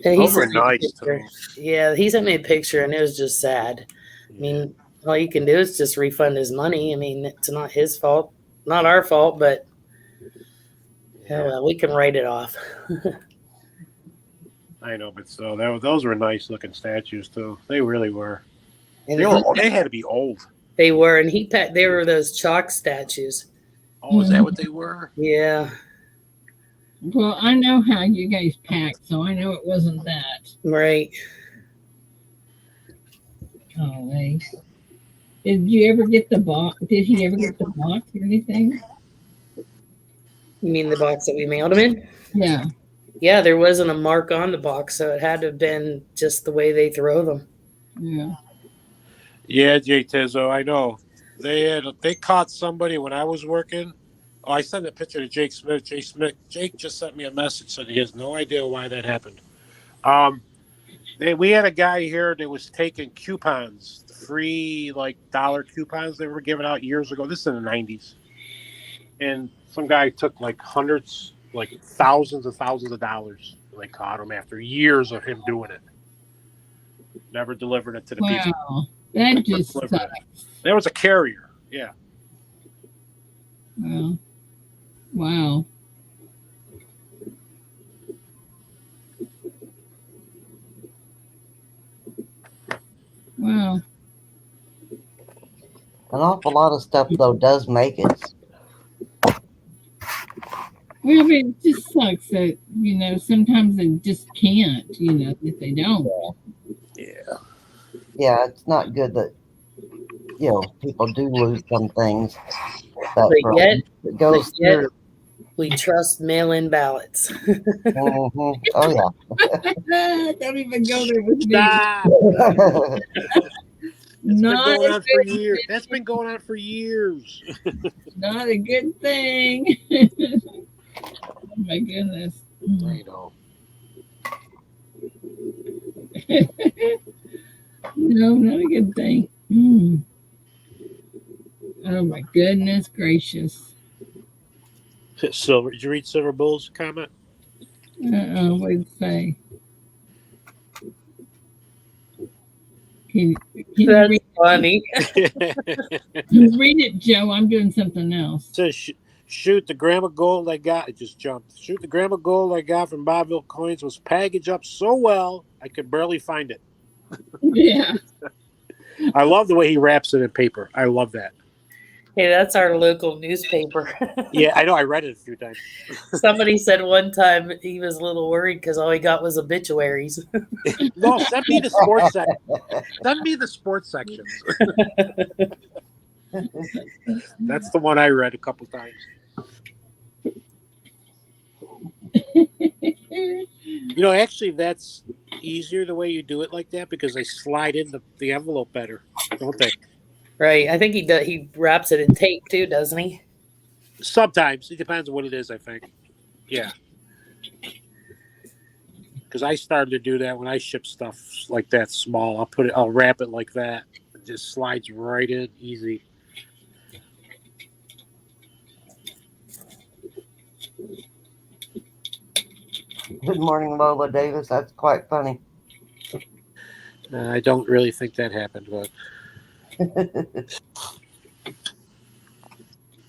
And those were nice to me. Yeah, he sent me a picture, and it was just sad. Yeah. I mean, all you can do is just refund his money. I mean, it's not his fault, not our fault, but well, we can write it off. I know, but so those were nice looking statues too. They really were. And they had to be old. They were, and they were those chalk statues. Oh, is that what they were? Yeah. Well, I know how you guys packed, so I know it wasn't that. Right. Oh, nice. Did you ever get the box? Did he ever get the box or anything? You mean the box that we mailed him in? Yeah. Yeah, there wasn't a mark on the box, so it had to have been just the way they throw them. Yeah. Yeah, Jay Tizzo, I know. They caught somebody when I was working. Oh, I sent a picture to Jake Smith. Jake just sent me a message, said he has no idea why that happened. We had a guy here that was taking coupons, free dollar coupons they were giving out years ago. This is in the 90s. And some guy took hundreds, thousands and thousands of dollars. They caught him after years of him doing it. Never delivered it to the people. Wow, that just sucks. There was a carrier, yeah. Wow. Wow. An awful lot of stuff, though, does make it. Well, I mean, it just sucks that, sometimes they just can't, if they don't. Yeah. Yeah, it's not good that, people do lose some things. But yet we trust mail-in ballots. Oh, yeah. Don't even go there with me. That's been going on for years. Not a good thing. Oh my goodness. I know. No, not a good thing. Oh my goodness gracious. Silver, did you read Silver Bull's comment? What did it say? Can That's funny. Read it, Joe. I'm doing something else. It says, shoot, the gram of gold I got. It just jumped. Shoot, the gram of gold I got from Bobville Coins was packaged up so well I could barely find it. Yeah. I love the way he wraps it in paper. I love that. Hey, that's our local newspaper. Yeah, I know. I read it a few times. Somebody said one time he was a little worried because all he got was obituaries. No, send me the sports section. Send me the sports sections. That's the one I read a couple times. Actually, that's easier the way you do it like that because they slide in the envelope better, don't they? Right. I think he wraps it in tape too, doesn't he? Sometimes it depends on what it is. I think. Yeah. Because I started to do that when I ship stuff like that small. I'll wrap it like that. It just slides right in, easy. Good morning, Lola Davis. That's quite funny. I don't really think that happened, but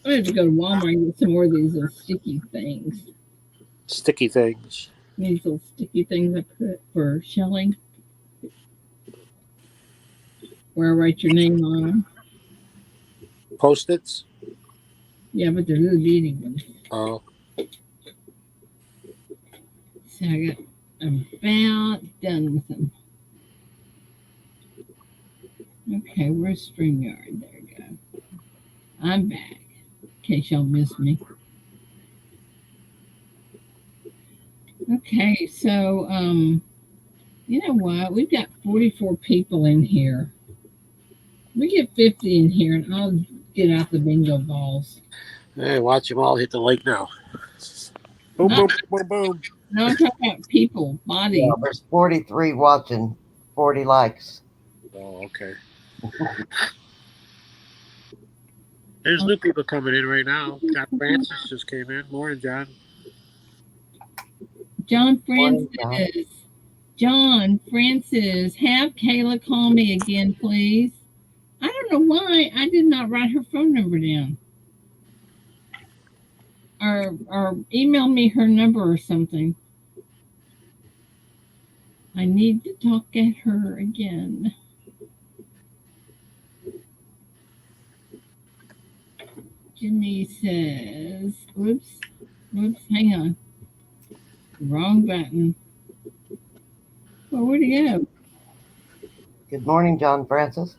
I have to go to Walmart and get some more of these little sticky things. Sticky things. These little sticky things I put for shelling, where I write your name on them. Post-its? Yeah, but they're little bitty ones. Oh. So I got about done with them. Okay, where's StreamYard? There we go. I'm back, in case y'all missed me. Okay, so, you know what? We've got 44 people in here. We get 50 in here, and I'll get out the bingo balls. Hey, watch them all hit the lake now. Boom, boom, boom, boom. No, I'm talking about people, bodies. Yeah, there's 43 watching, 40 likes. Oh, okay. There's new people coming in right now. John Francis just came in. Morning, John. John Francis. John Francis, have Kayla call me again, please. I don't know why I did not write her phone number down. Or email me her number or something. I need to talk at her again. Jimmy says, whoops, hang on. Wrong button. Well, where'd he go? Good morning, John Francis.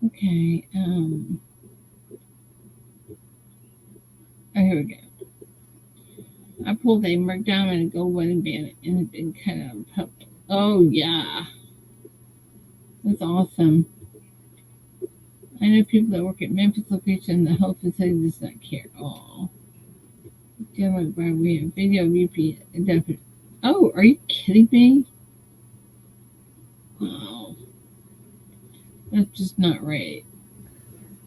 Okay, oh, here we go. I pulled a Mark Diamond and gold wedding band and it been kind of pumped. Oh yeah. That's awesome. I know people that work at Memphis location, the health facility does not care. Oh. We have video VP. Oh, are you kidding me? Oh. That's just not right.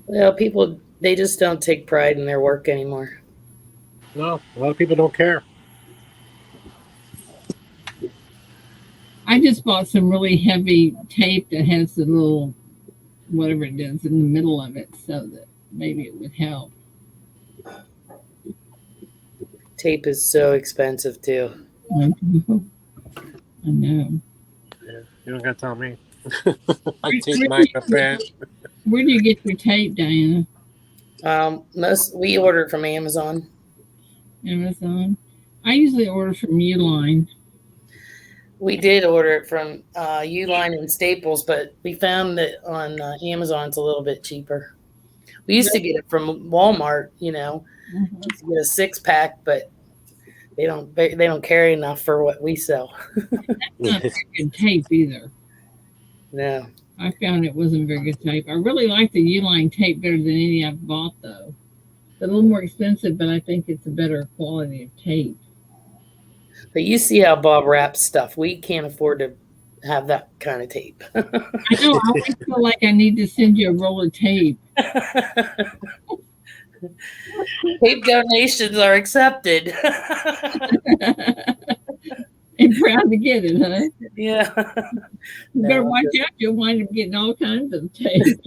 Well, people, they just don't take pride in their work anymore. No, a lot of people don't care. I just bought some really heavy tape that has the little whatever it does in the middle of it so that maybe it would help. Tape is so expensive too. I know. Yeah, you don't gotta tell me. I take mine up bad. Where do you get your tape, Diana? We order it from Amazon. Amazon. I usually order from Uline. We did order it from Uline and Staples, but we found that on Amazon it's a little bit cheaper. We used to get it from Walmart, you know, to get a 6-pack, but they don't carry enough for what we sell. That's not very good tape either. No. I found it wasn't very good tape. I really like the Uline tape better than any I've bought, though. It's a little more expensive, but I think it's a better quality of tape. But you see how Bob wraps stuff. We can't afford to have that kind of tape. I know. I always feel like I need to send you a roll of tape. Tape donations are accepted. And proud to get it, huh? Yeah. You better watch out. You'll wind up getting all kinds of tape.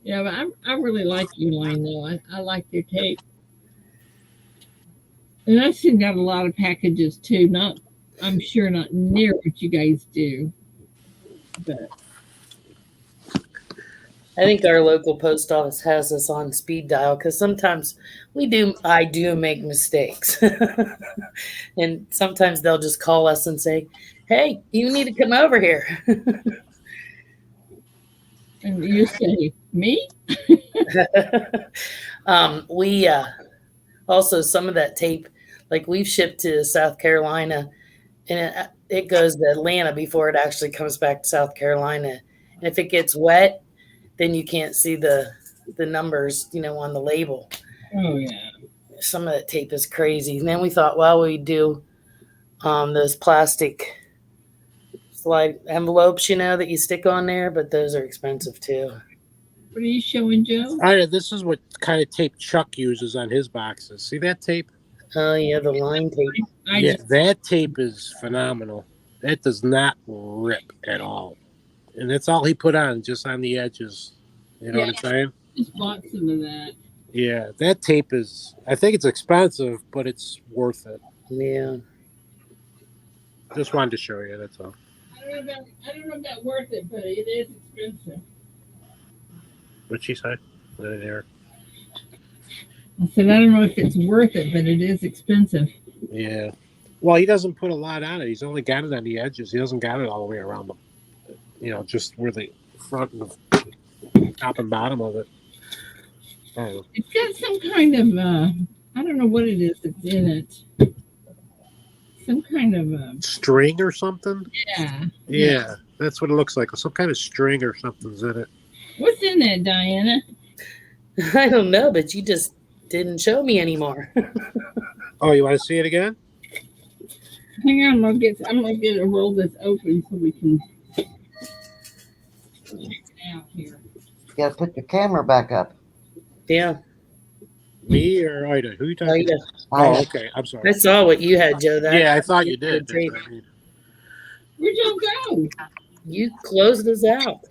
Yeah, but I really like Uline, though. I like their tape. And I've seen out a lot of packages, too. I'm sure not near what you guys do. But I think our local post office has us on speed dial because sometimes I do make mistakes. And sometimes they'll just call us and say, hey, you need to come over here. And you say, me? We also, some of that tape, like we've shipped to South Carolina, and it goes to Atlanta before it actually comes back to South Carolina. And if it gets wet, then you can't see the the numbers, on the label. Oh yeah. Some of that tape is crazy. And then we thought, well, we'd do those plastic slide envelopes, that you stick on there, but those are expensive too. What are you showing, Joe? This is what kind of tape Chuck uses on his boxes. See that tape? Oh yeah, the line tape. That tape is phenomenal. That does not rip at all. And that's all he put on, just on the edges. You know what I'm saying? Just bought some of that. Yeah, that tape is, I think it's expensive, but it's worth it. Yeah. Just wanted to show you, that's all. I don't know about worth it, but it is expensive. What'd she say? There. I said, I don't know if it's worth it, but it is expensive. Yeah. Well, he doesn't put a lot on it. He's only got it on the edges. He doesn't got it all the way around them. Just where the front and the top and bottom of it. It's got some kind of, I don't know what it is that's in it. Some kind of string or something? Yeah. That's what it looks like. Some kind of string or something's in it. What's in there, Diana? I don't know, but you just didn't show me anymore. Oh, you want to see it again? Hang on, I'm gonna get a roll this open so we can check it out here. You gotta put your camera back up. Yeah. Me or Ida? Who are you talking Ida. about? Oh, okay. I'm sorry. I saw what you had, Joe. I thought you did. Where'd y'all go? You closed us out.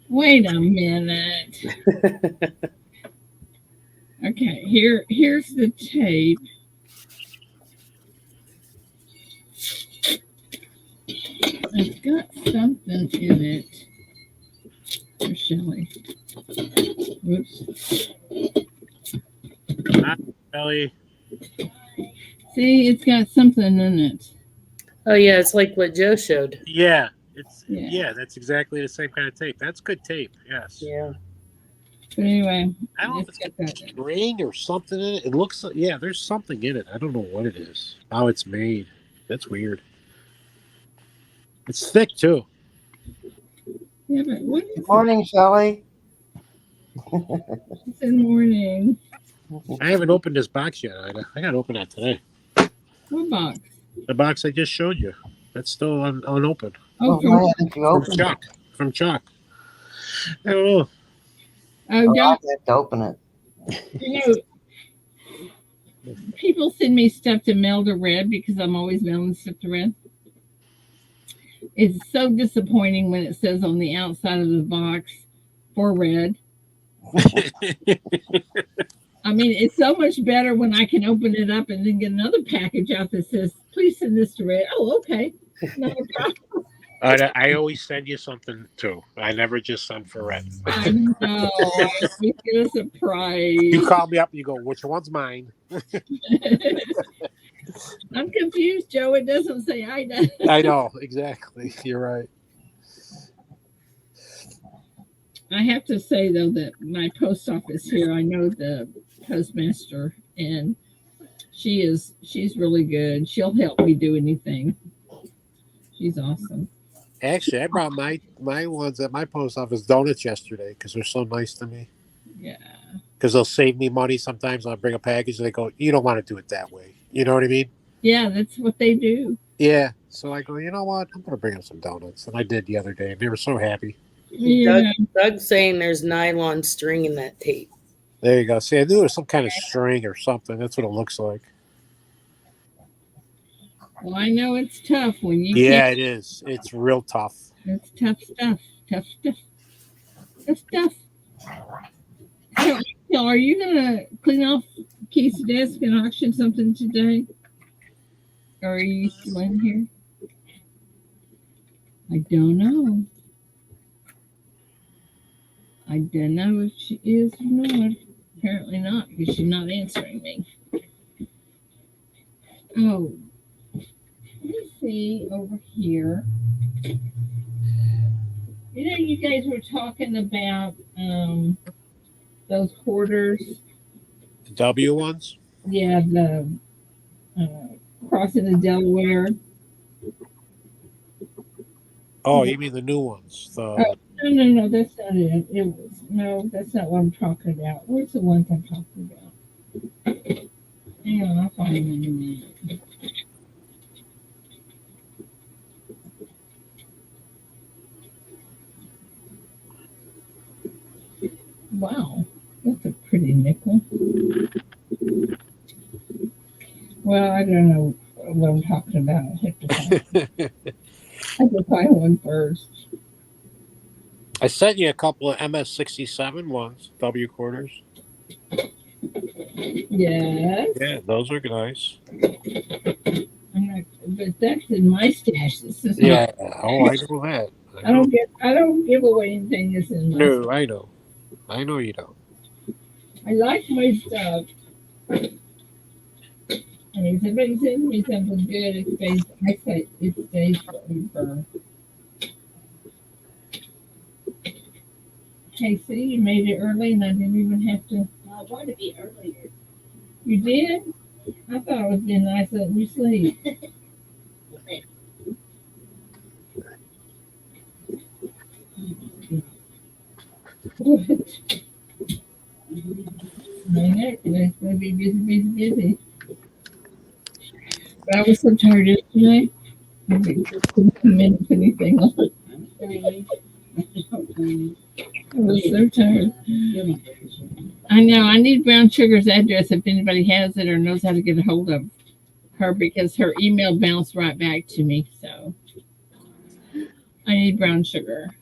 Wait a minute. Okay, here's the tape. It's got something in it. Where's Shelly? Whoops. Hi, Shelly. See, it's got something in it. Oh yeah, it's like what Joe showed. Yeah, Yeah. that's exactly the same kind of tape. That's good tape. Yes. Yeah. But anyway, I don't know if it's got that string or something in it. It looks like, there's something in it. I don't know what it is. How it's made. That's weird. It's thick too. Yeah, but what is Morning, Shelly. It's in the morning. I haven't opened this box yet, Ida. I gotta open that today. What box? The box I just showed you. That's still unopened. Oh, Why haven't you From opened Chuck. From Chuck. I don't know. I have to open it. People send me stuff to mail to Red because I'm always mailing stuff to Red. It's so disappointing when it says on the outside of the box for Red. I mean, it's so much better when I can open it up and then get another package out that says, please send this to Red. Oh, okay. Not a problem. I always send you something too. I never just send for Red. I know. I get a surprise. You call me up and you go, which one's mine? I'm confused, Joe. It doesn't say Ida. I know, exactly. You're right. I have to say, though, that my post office here, I know the postmaster, and she's really good. She'll help me do anything. She's awesome. Actually, I brought my ones at my post office donuts yesterday because they're so nice to me. Yeah. Because they'll save me money sometimes. I'll bring a package and they go, you don't want to do it that way. You know what I mean? Yeah, that's what they do. Yeah. So I go, you know what? I'm going to bring them some donuts. And I did the other day. And they were so happy. Yeah. Doug's saying there's nylon string in that tape. There you go. See, I knew there was some kind of string or something. That's what it looks like. Well, I know it's tough when you it is. It's real tough. It's tough stuff. Tough stuff. Tough stuff. So, are you going to clean off Keith's desk and auction something today? Or are you still in here? I don't know. I don't know if she is or not. Apparently not, because she's not answering me. Oh. Let me see over here. You guys were talking about those quarters. The W ones? Yeah, the crossing the Delaware. Oh, you mean the new ones? No, No, that's not it. It was no, that's not what I'm talking about. Where's the ones I'm talking about? Hang on, I'll find them in a minute. Wow, that's a pretty nickel. Well, I don't know what I'm talking about. I have to find one first. I sent you a couple of MS-67 ones, W quarters. Yes. Yeah, those are nice. I'm not, but that's in my stash. This is Yeah. not. Oh, I know that. I don't give away anything that's in my No, I know. I know you don't. I like my stuff. And if somebody sends me something good, it stays forever. Hey, see, you made it early and I didn't even have to. I wanted to be earlier. You did? I thought it would be nice to let you sleep. What? My neck is going to be busy. But I was so tired yesterday. I couldn't come in and put anything on. I was so tired. I know. I need Brown Sugar's address if anybody has it or knows how to get a hold of her because her email bounced right back to me. So I need Brown Sugar.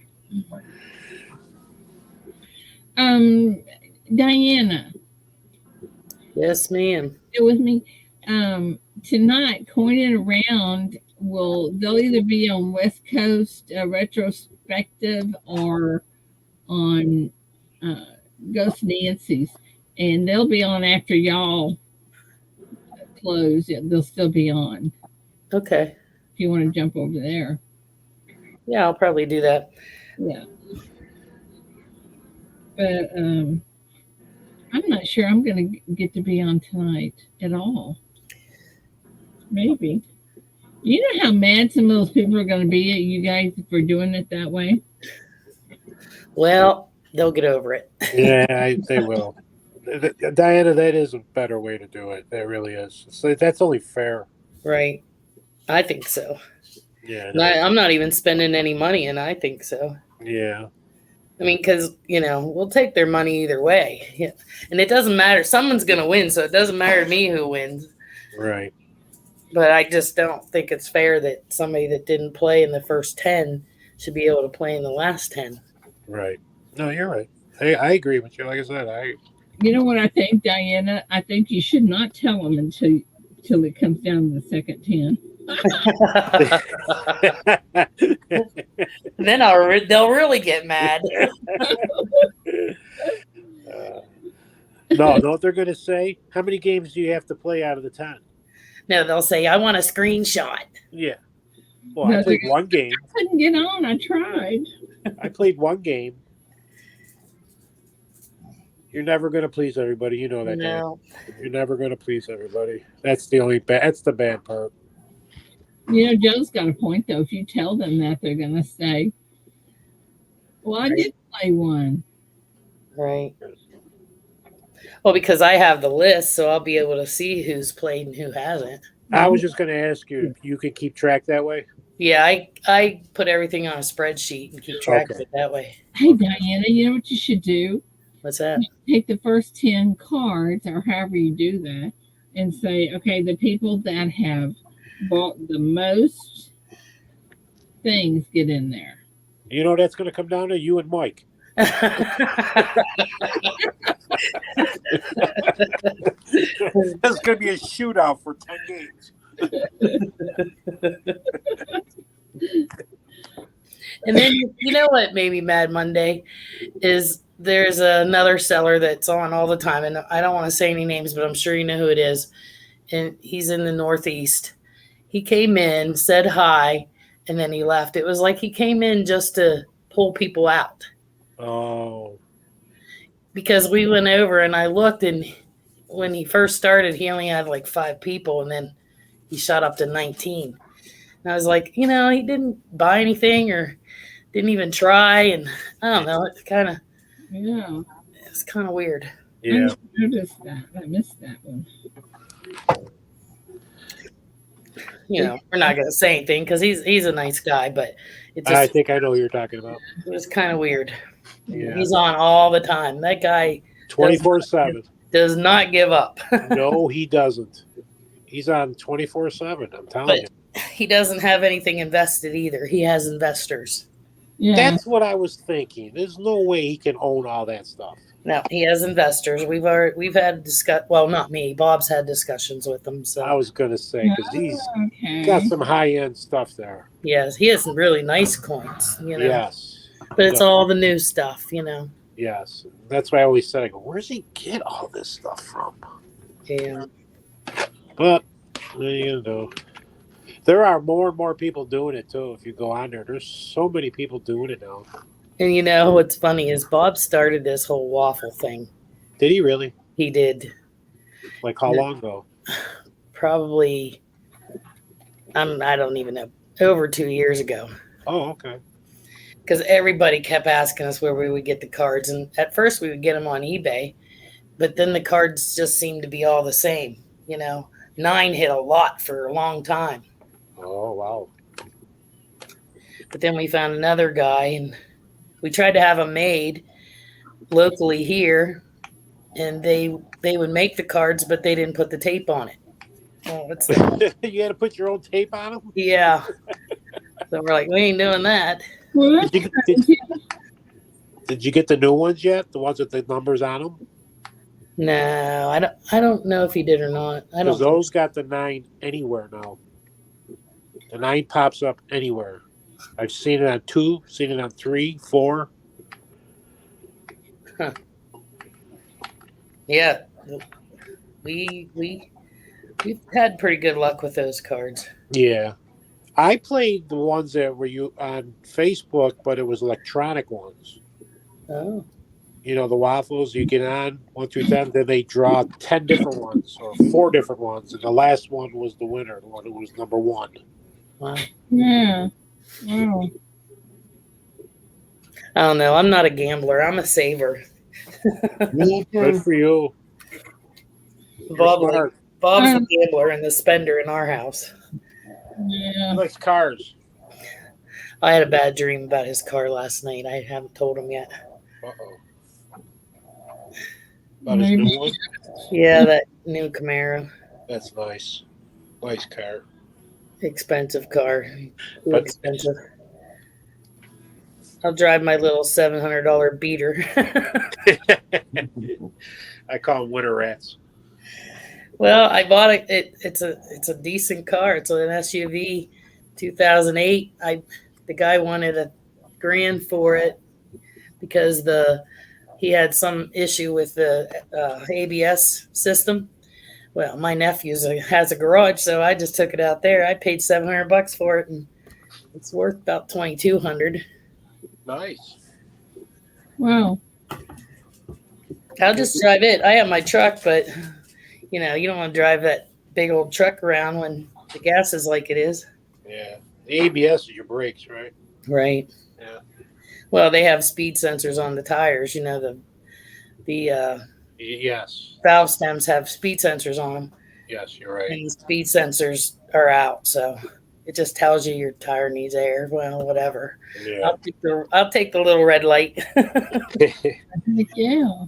Diana. Yes, ma'am. Stay with me. Tonight, Coin Around they'll either be on West Coast Retrospective or on Ghost Nancy's, and they'll be on after y'all close. Yeah, they'll still be on. Okay. If you want to jump over there. Yeah, I'll probably do that. Yeah. But I'm not sure I'm going to get to be on tonight at all. Maybe. You know how mad some of those people are going to be at you guys for doing it that way? Well, they'll get over it. Yeah, they will. Diana, that is a better way to do it. That really is. So that's only fair. Right. I think so. Yeah. I'm not even spending any money, and I think so. Yeah. I mean, because, we'll take their money either way. Yeah. And it doesn't matter. Someone's going to win, so it doesn't matter to me who wins. Right. But I just don't think it's fair that somebody that didn't play in the first 10 should be able to play in the last 10. Right. No, you're right. I agree with you. Like I said, You know what I think, Diana? I think you should not tell them until it comes down to the second 10. Then they'll really get mad. No, know what they're going to say? How many games do you have to play out of the 10? No, they'll say, I want a screenshot. Yeah. Well, I played one game. I couldn't get on. I tried. I played one game. You're never going to please everybody. You know that. No. Dan. You're never going to please everybody. That's the bad part. Joe's got a point, though. If you tell them that, they're going to say, well, I did play one. Right. Well, because I have the list, so I'll be able to see who's played and who hasn't. I was just going to ask you if you can keep track that way. Yeah, I put everything on a spreadsheet and keep track of it that way. Hey, Diana, you know what you should do? What's that? Take the first 10 cards, or however you do that, and say, okay, the people that have bought the most things get in there. You know that's going to come down to you and Mike. That's going to be a shootout for 10 games. And then, you know what made me mad Monday is there's another seller that's on all the time, and I don't want to say any names, but I'm sure you know who it is. And he's in the Northeast. He came in, said hi, and then he left. It was like he came in just to pull people out. Oh. Because we went over and I looked, and when he first started, he only had like 5 people, and then he shot up to 19. And I was like, he didn't buy anything or didn't even try, and I don't know. It's kind of weird. Yeah. I noticed that. I missed that one. We're not going to say anything because he's a nice guy, but I think I know what you're talking about. It was kind of weird. Yeah. He's on all the time. That guy 24/7 does not give up. No, he doesn't. He's on 24/7. I'm telling you. He doesn't have anything invested either. He has investors. Yeah. That's what I was thinking. There's no way he can own all that stuff. No, he has investors. We've had well, not me. Bob's had discussions with them. So I was gonna say because he's got some high end stuff there. Yes, he has some really nice coins. Yes, but it's all the new stuff. Yes, that's why I always said, I go, where's he get all this stuff from? Yeah, but there are more and more people doing it too. If you go on there's so many people doing it now. And what's funny is Bob started this whole waffle thing. Did he really? He did. Like how long ago? Probably, I don't even know, over 2 years ago. Oh, okay. Because everybody kept asking us where we would get the cards. And at first we would get them on eBay, but then the cards just seemed to be all the same. 9 hit a lot for a long time. Oh, wow. But then we found another guy, and we tried to have them made locally here, and they would make the cards, but they didn't put the tape on it. Oh, you had to put your own tape on them? Yeah. So we're like, we ain't doing that. Did you get the new ones yet? The ones with the numbers on them? No, I don't know if he did or not. I don't. Because those got the 9 anywhere now. The 9 pops up anywhere. I've seen it on 2, seen it on 3, 4. Huh. Yeah, we've had pretty good luck with those cards. Yeah, I played the ones that were on Facebook, but it was electronic ones. Oh. The waffles you get on 1 through 10, then they draw 10 different ones or 4 different ones, and the last one was the winner, the one who was number 1. Wow. Yeah. Wow. I don't know. I'm not a gambler. I'm a saver. Good for you. Bob's a gambler and the spender in our house. Yeah. He likes cars. I had a bad dream about his car last night. I haven't told him yet. Uh-oh. About his new one? Yeah, that new Camaro. That's nice. Nice car. Expensive car. But expensive. I'll drive my little $700 beater. I call them winter rats. Well, I bought it. It's a decent car. It's an SUV, 2008. The guy wanted $1,000 for it because he had some issue with the ABS system. Well, my nephew has a garage, so I just took it out there. I paid $700 for it, and it's worth about $2,200. Nice. Wow. I'll just drive it. I have my truck, but you don't want to drive that big old truck around when the gas is like it is. Yeah. The ABS is your brakes, right? Right. Yeah. Well, they have speed sensors on the tires. The yes. valve stems have speed sensors on them. Yes, you're right. And the speed sensors are out, so it just tells you your tire needs air. Well, whatever. Yeah. I'll take the little red light. Yeah.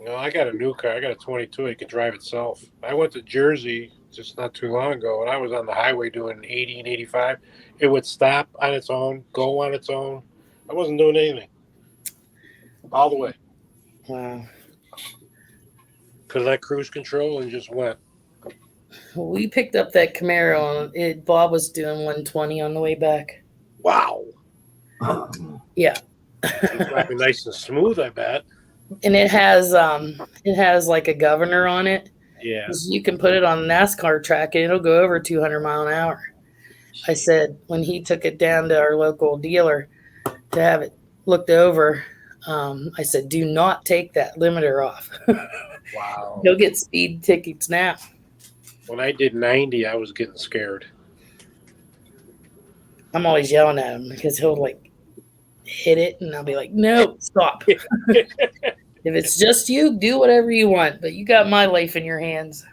I got a new car. I got a 22. It can drive itself. I went to Jersey just not too long ago, and I was on the highway doing 80 and 85. It would stop on its own, go on its own. I wasn't doing anything. All the way. Wow. Could let cruise control and just went. We picked up that Camaro, and Bob was doing 120 on the way back. Wow. Yeah. It's driving nice and smooth, I bet. And it has like a governor on it. Yeah. You can put it on a NASCAR track and it'll go over 200 mile an hour. I said when he took it down to our local dealer to have it looked over, I said, do not take that limiter off. Wow. He'll get speed tickets now. When I did 90, I was getting scared. I'm always yelling at him because he'll like hit it, and I'll be like, "No, stop! If it's just you, do whatever you want, but you got my life in your hands."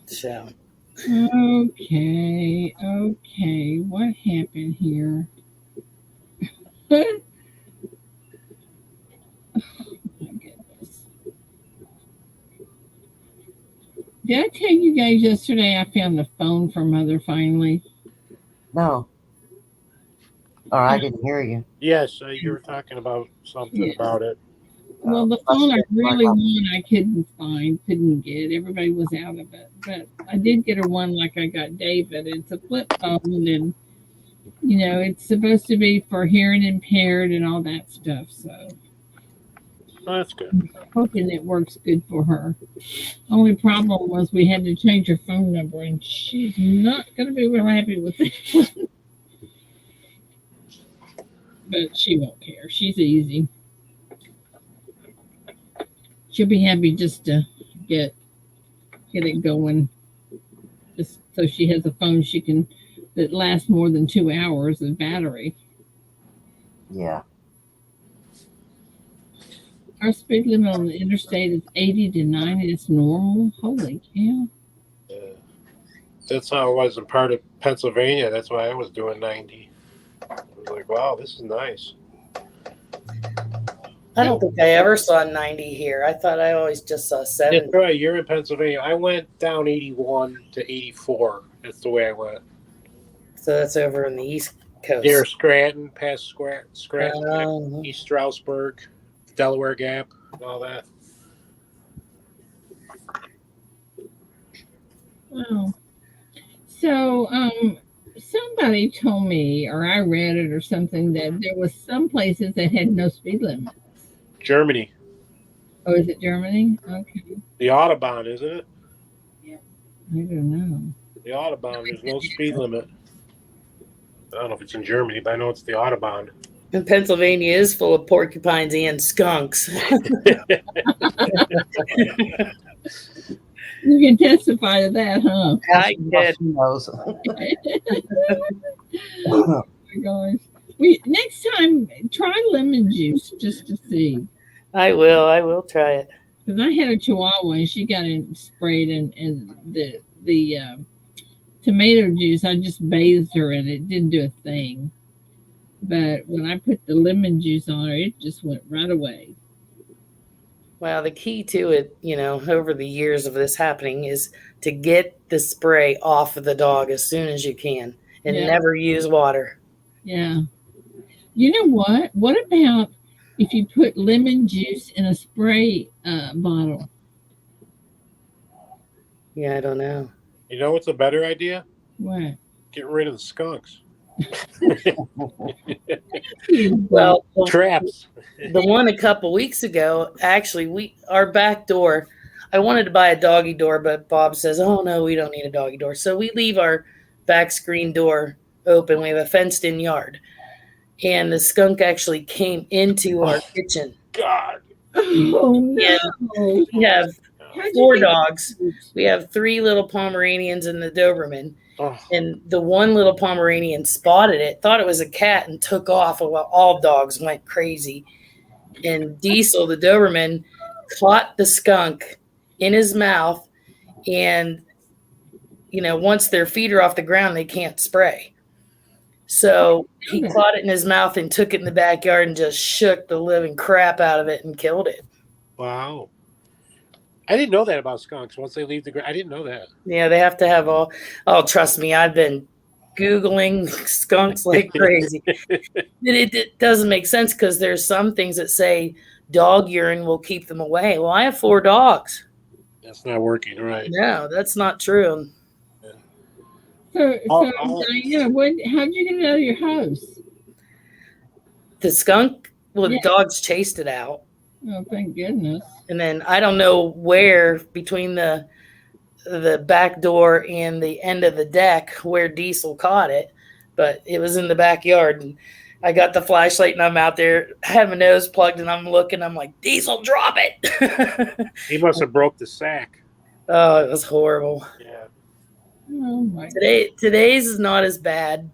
So. Okay. What happened here? Oh my goodness. Did I tell you guys yesterday I found the phone for Mother finally? No. Or I didn't hear you. Yes, you were talking about something about it. Well, the phone I really want, I couldn't get. Everybody was out of it. But I did get her one like I got David. It's a flip phone, and, it's supposed to be for hearing impaired and all that stuff. So that's good. I'm hoping it works good for her. Only problem was we had to change her phone number, and she's not going to be real happy with it. But she won't care. She's easy. She'll be happy just to get it going, just so she has a phone that lasts more than 2 hours of battery. Yeah. Our speed limit on the interstate is 80 to 90. It's normal. Holy cow! That's how it was in part of Pennsylvania. That's why I was doing 90. I was like, wow, this is nice. I don't think I ever saw 90 here. I thought I always just saw 70. That's right. You're in Pennsylvania. I went down 81 to 84. That's the way I went. So that's over on the East Coast. Near Scranton, past Scranton, East Stroudsburg, Delaware Gap, and all that. Wow. So, somebody told me, or I read it or something, that there was some places that had no speed limit. Germany. Oh, is it Germany? Okay. The Autobahn, isn't it? Yeah. I don't know. The Autobahn, there's no speed limit. I don't know if it's in Germany, but I know it's the Autobahn. And Pennsylvania is full of porcupines and skunks. You can testify to that, huh? I did. Oh my gosh. Next time, try lemon juice just to see. I will try it. Because I had a Chihuahua and she got it sprayed, and the tomato juice, I just bathed her in it. It didn't do a thing. But when I put the lemon juice on her, it just went right away. Well, the key to it, over the years of this happening, is to get the spray off of the dog as soon as you can, and never use water. Yeah. You know what? What about if you put lemon juice in a spray bottle? Yeah, I don't know. You know what's a better idea? What? Get rid of the skunks. Well, traps. The one a couple weeks ago, actually, our back door, I wanted to buy a doggy door, but Bob says, oh, no, we don't need a doggy door. So we leave our back screen door open. We have a fenced-in yard. And the skunk actually came into our kitchen. God. Oh, no. And we have 4 dogs. We have 3 little Pomeranians and the Doberman. Oh. And the one little Pomeranian spotted it, thought it was a cat, and took off while all dogs went crazy. And Diesel, the Doberman, caught the skunk in his mouth. And, once their feet are off the ground, they can't spray. So he caught it in his mouth and took it in the backyard and just shook the living crap out of it and killed it. Wow. I didn't know that about skunks. Once they leave the ground, I didn't know that. Yeah, they have to have all. Oh, trust me, I've been Googling skunks like crazy. It doesn't make sense because there's some things that say dog urine will keep them away. Well, I have 4 dogs. That's not working, right? No, that's not true. So Diana, how'd you get it out of your house? The skunk, the dogs chased it out. Oh, thank goodness. And then I don't know where between the back door and the end of the deck where Diesel caught it, but it was in the backyard. And I got the flashlight and I'm out there. I have my nose plugged and I'm looking. I'm like, Diesel, drop it. He must have broke the sack. Oh, it was horrible. Yeah. Oh my Today's is not as bad.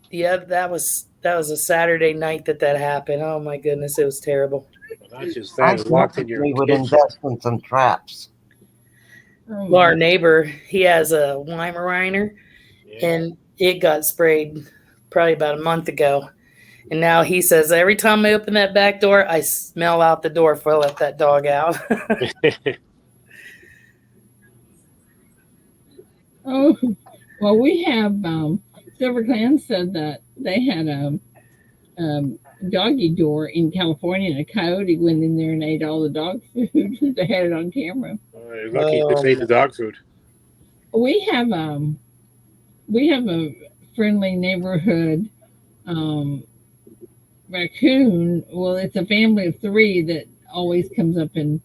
Yeah, that was a Saturday night that happened. Oh my goodness, it was terrible. Well, not just I that. It walked in your definitely would kitchen. invest in some traps. Oh, Well, our neighbor, he has a Weimaraner, Yeah. and it got sprayed probably about a month ago. And now he says every time I open that back door, I smell out the door before I let that dog out. oh, well, we have Silver Clan said that they had a doggy door in California, and a coyote went in there and ate all the dog food. They had it on camera. You're lucky to ate the dog food. We have a friendly neighborhood raccoon. Well, it's a family of 3 that always comes up and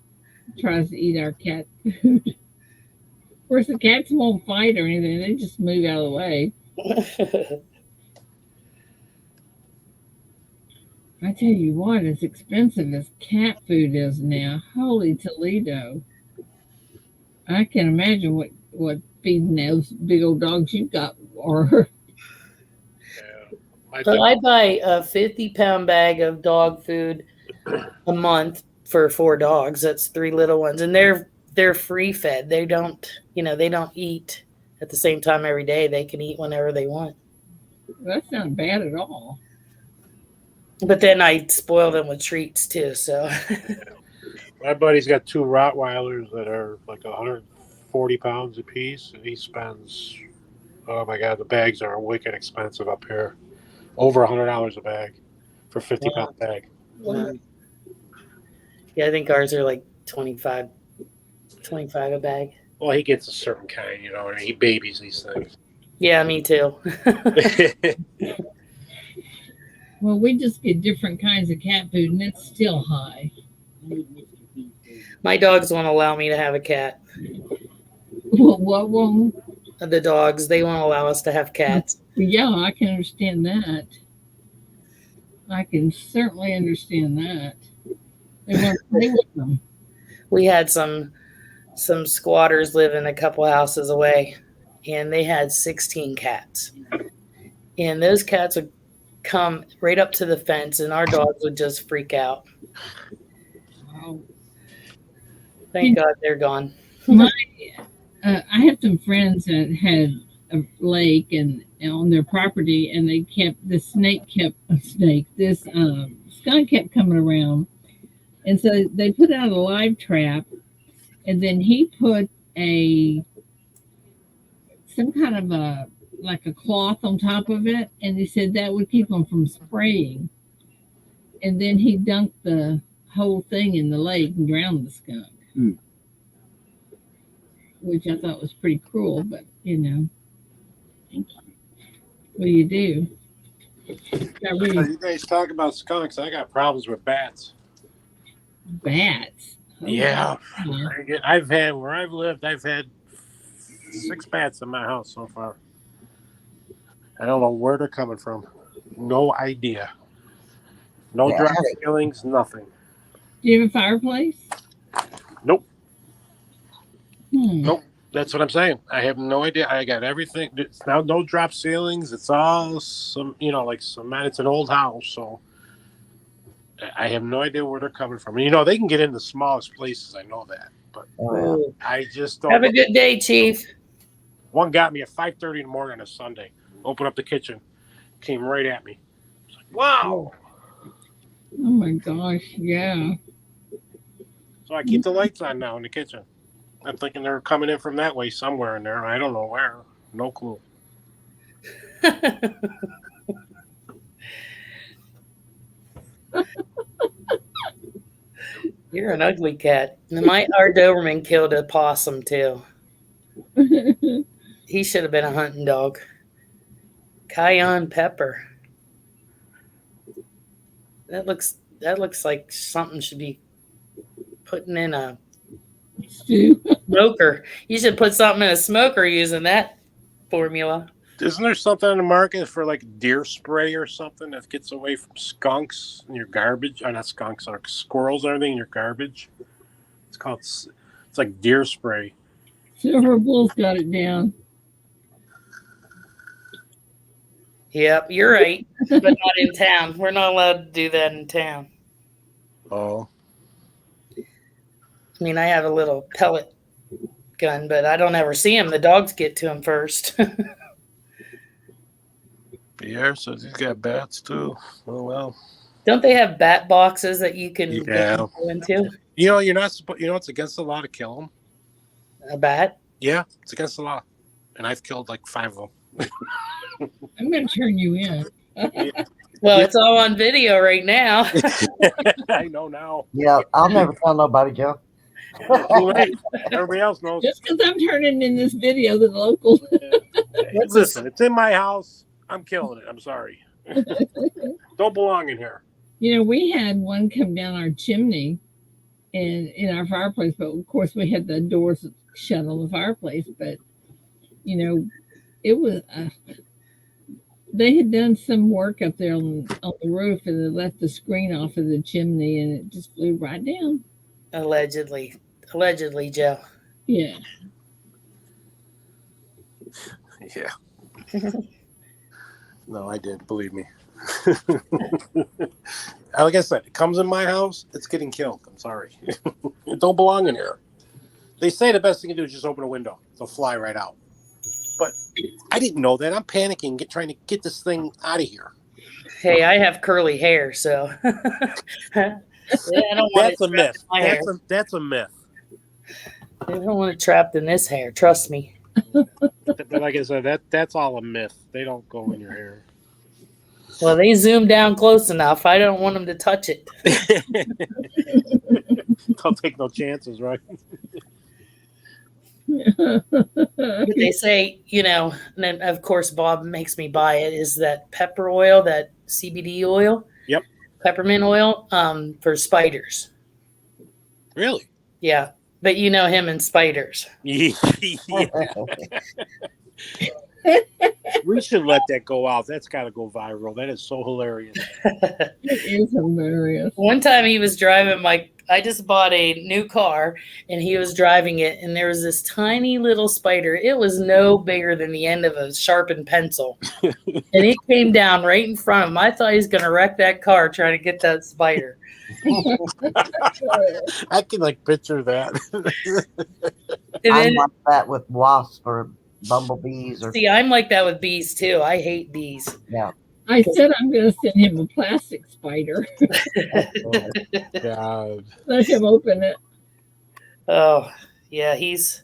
tries to eat our cat food. Of course, the cats won't fight or anything; they just move out of the way. I tell you what, as expensive as cat food is now, holy Toledo! I can imagine what feeding those big old dogs you got are. So I buy a 50-pound bag of dog food a month for 4 dogs. That's 3 little ones, and they're free fed. They don't eat at the same time every day. They can eat whenever they want. That's not bad at all. But then I spoil them with treats too. So My buddy's got 2 Rottweilers that are like 140 pounds apiece, and he spends, oh my God, the bags are wicked expensive up here. Over $100 a bag for 50-pound bag. Yeah, I think ours are like 25 a bag. Well, he gets a certain kind, and he babies these things. Yeah, me too. Well, we just get different kinds of cat food, and it's still high. My dogs won't allow me to have a cat. What won't? The dogs, they won't allow us to have cats. Yeah, I can understand that. I can certainly understand that. They want to play with them. We had some squatters living a couple houses away, and they had 16 cats. And those cats would come right up to the fence, and our dogs would just freak out. Wow. Thank God they're gone. I have some friends that had a lake and on their property, and they kept this skunk kept coming around, and so they put out a live trap, and then he put some kind of a cloth on top of it, and he said that would keep them from spraying, and then he dunked the whole thing in the lake and drowned the skunk. Which I thought was pretty cruel, but what do you do? You guys talk about skunks. I got problems with bats. Bats? Oh, yeah. I've had 6 bats in my house so far. I don't know where they're coming from. No idea. No drop ceilings, nothing. Do you have a fireplace? Nope. Nope. That's what I'm saying. I have no idea. I got everything. It's now no drop ceilings. It's all like cement. It's an old house, so I have no idea where they're coming from. And, they can get in the smallest places. I know that, but I just don't. Have a good day, Chief. One got me at 5:30 in the morning on a Sunday. Opened up the kitchen, came right at me. It's like, wow. Oh my gosh, yeah. So I keep the lights on now in the kitchen. I'm thinking they're coming in from that way somewhere in there. I don't know where. No clue. You're an ugly cat. Our Doberman killed a possum too. He should have been a hunting dog. Cayenne pepper. That looks like something should be putting in a smoker. You should put something in a smoker using that formula. Isn't there something on the market for like deer spray or something that gets away from skunks in your garbage? Not skunks, or squirrels, and everything in your garbage. It's like deer spray. Silver Bull's got it down. Yep, you're right, but not in town. We're not allowed to do that in town. Oh. I mean, I have a little pellet gun, but I don't ever see him. The dogs get to him first. Pierre says he's got bats too. Oh well. Don't they have bat boxes that you can Yeah. go into? You know, you're not supposed. You know, it's against the law to kill them. A bat? Yeah, it's against the law, and I've killed like 5 of them. I'm going to turn you in. Well, it's all on video right now. I know now. Yeah, I'll never tell nobody, Joe. Too late. Everybody else knows. Just because I'm turning in this video to the local. Listen, it's in my house. I'm killing it. I'm sorry. Don't belong in here. You know, we had one come down our chimney and in our fireplace, but of course we had the doors shut on the fireplace. But, you know, it was, they had done some work up there on the roof and they left the screen off of the chimney and it just flew right down. Allegedly, Joe. Yeah. Yeah. No, I did. Believe me. Like I said, it comes in my house, it's getting killed. I'm sorry. It don't belong in here. They say the best thing to do is just open a window. They'll fly right out. But I didn't know that. I'm panicking, trying to get this thing out of here. Hey, I have curly hair, so I don't want That's a myth. That's a myth. I don't want it trapped in this hair. Trust me. Like I said, that's all a myth. They don't go in your hair. Well, they zoom down close enough. I don't want them to touch it. Don't take no chances, right? They say, you know, and then of course Bob makes me buy it, is that pepper oil, that CBD oil. Yep. Peppermint oil for spiders. Really? Yeah. But you know him and spiders. Yeah. We should let that go out. That's got to go viral. That is so hilarious. It is hilarious. One time he was driving I just bought a new car and he was driving it and there was this tiny little spider. It was no bigger than the end of a sharpened pencil. And it came down right in front of him. I thought he was going to wreck that car trying to get that spider. I can picture that. I'm like that with wasps or bumblebees. See, I'm like that with bees too. I hate bees. Yeah. I said I'm going to send him a plastic spider. God. Let him open it. Oh, yeah, he's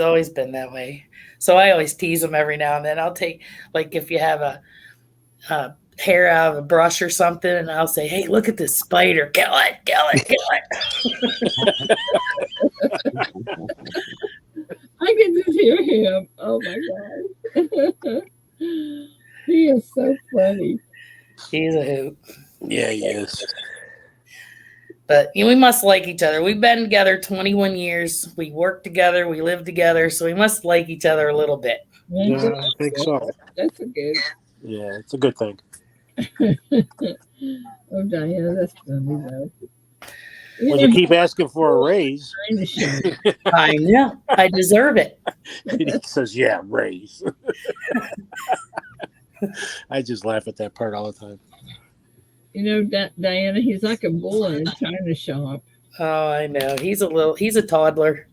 always been that way. So I always tease him every now and then. I'll take, if you have a hair out of a brush or something, and I'll say, "Hey, look at this spider! Kill it! Kill it! Kill it!" I can just hear him. Oh my God. He is so funny. He's a hoot. Yeah, he is. But we must like each other. We've been together 21 years. We work together. We live together. So we must like each other a little bit. Yeah, I think so. That's a good. Yeah, it's a good thing. Oh, Diana, that's funny though. When you keep asking for a raise. I know. I deserve it. He says, yeah, raise. I just laugh at that part all the time. You know, Diana, he's like a bull in a china shop. Oh, I know. He's a toddler.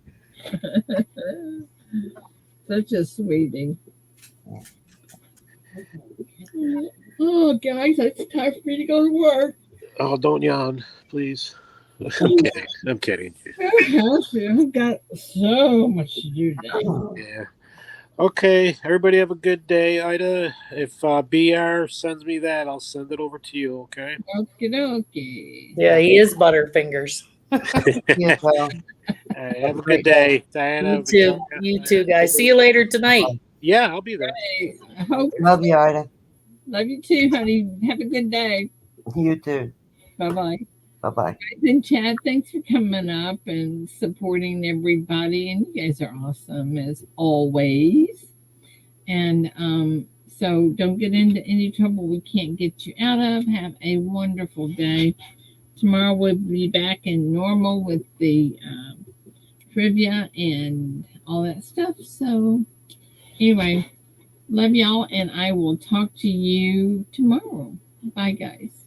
Such a sweetie. Oh, guys, it's time for me to go to work. Oh, don't yawn, please. I'm kidding. I've got so much to do today. Yeah. Okay, everybody have a good day. Ida, if BR sends me that, I'll send it over to you, okay? Okie dokie. Yeah, he is Butterfingers. Yes, well, Have a good day, Diana. You too, guys. See you later tonight. Yeah, I'll be there. I hope. love you, Ida. Love you too, honey. Have a good day. You too. Bye-bye. Bye-bye. And Chad, thanks for coming up and supporting everybody. And you guys are awesome as always. And so don't get into any trouble we can't get you out of. Have a wonderful day. Tomorrow we'll be back in normal with the trivia and all that stuff. So anyway, love y'all, and I will talk to you tomorrow. Bye, guys.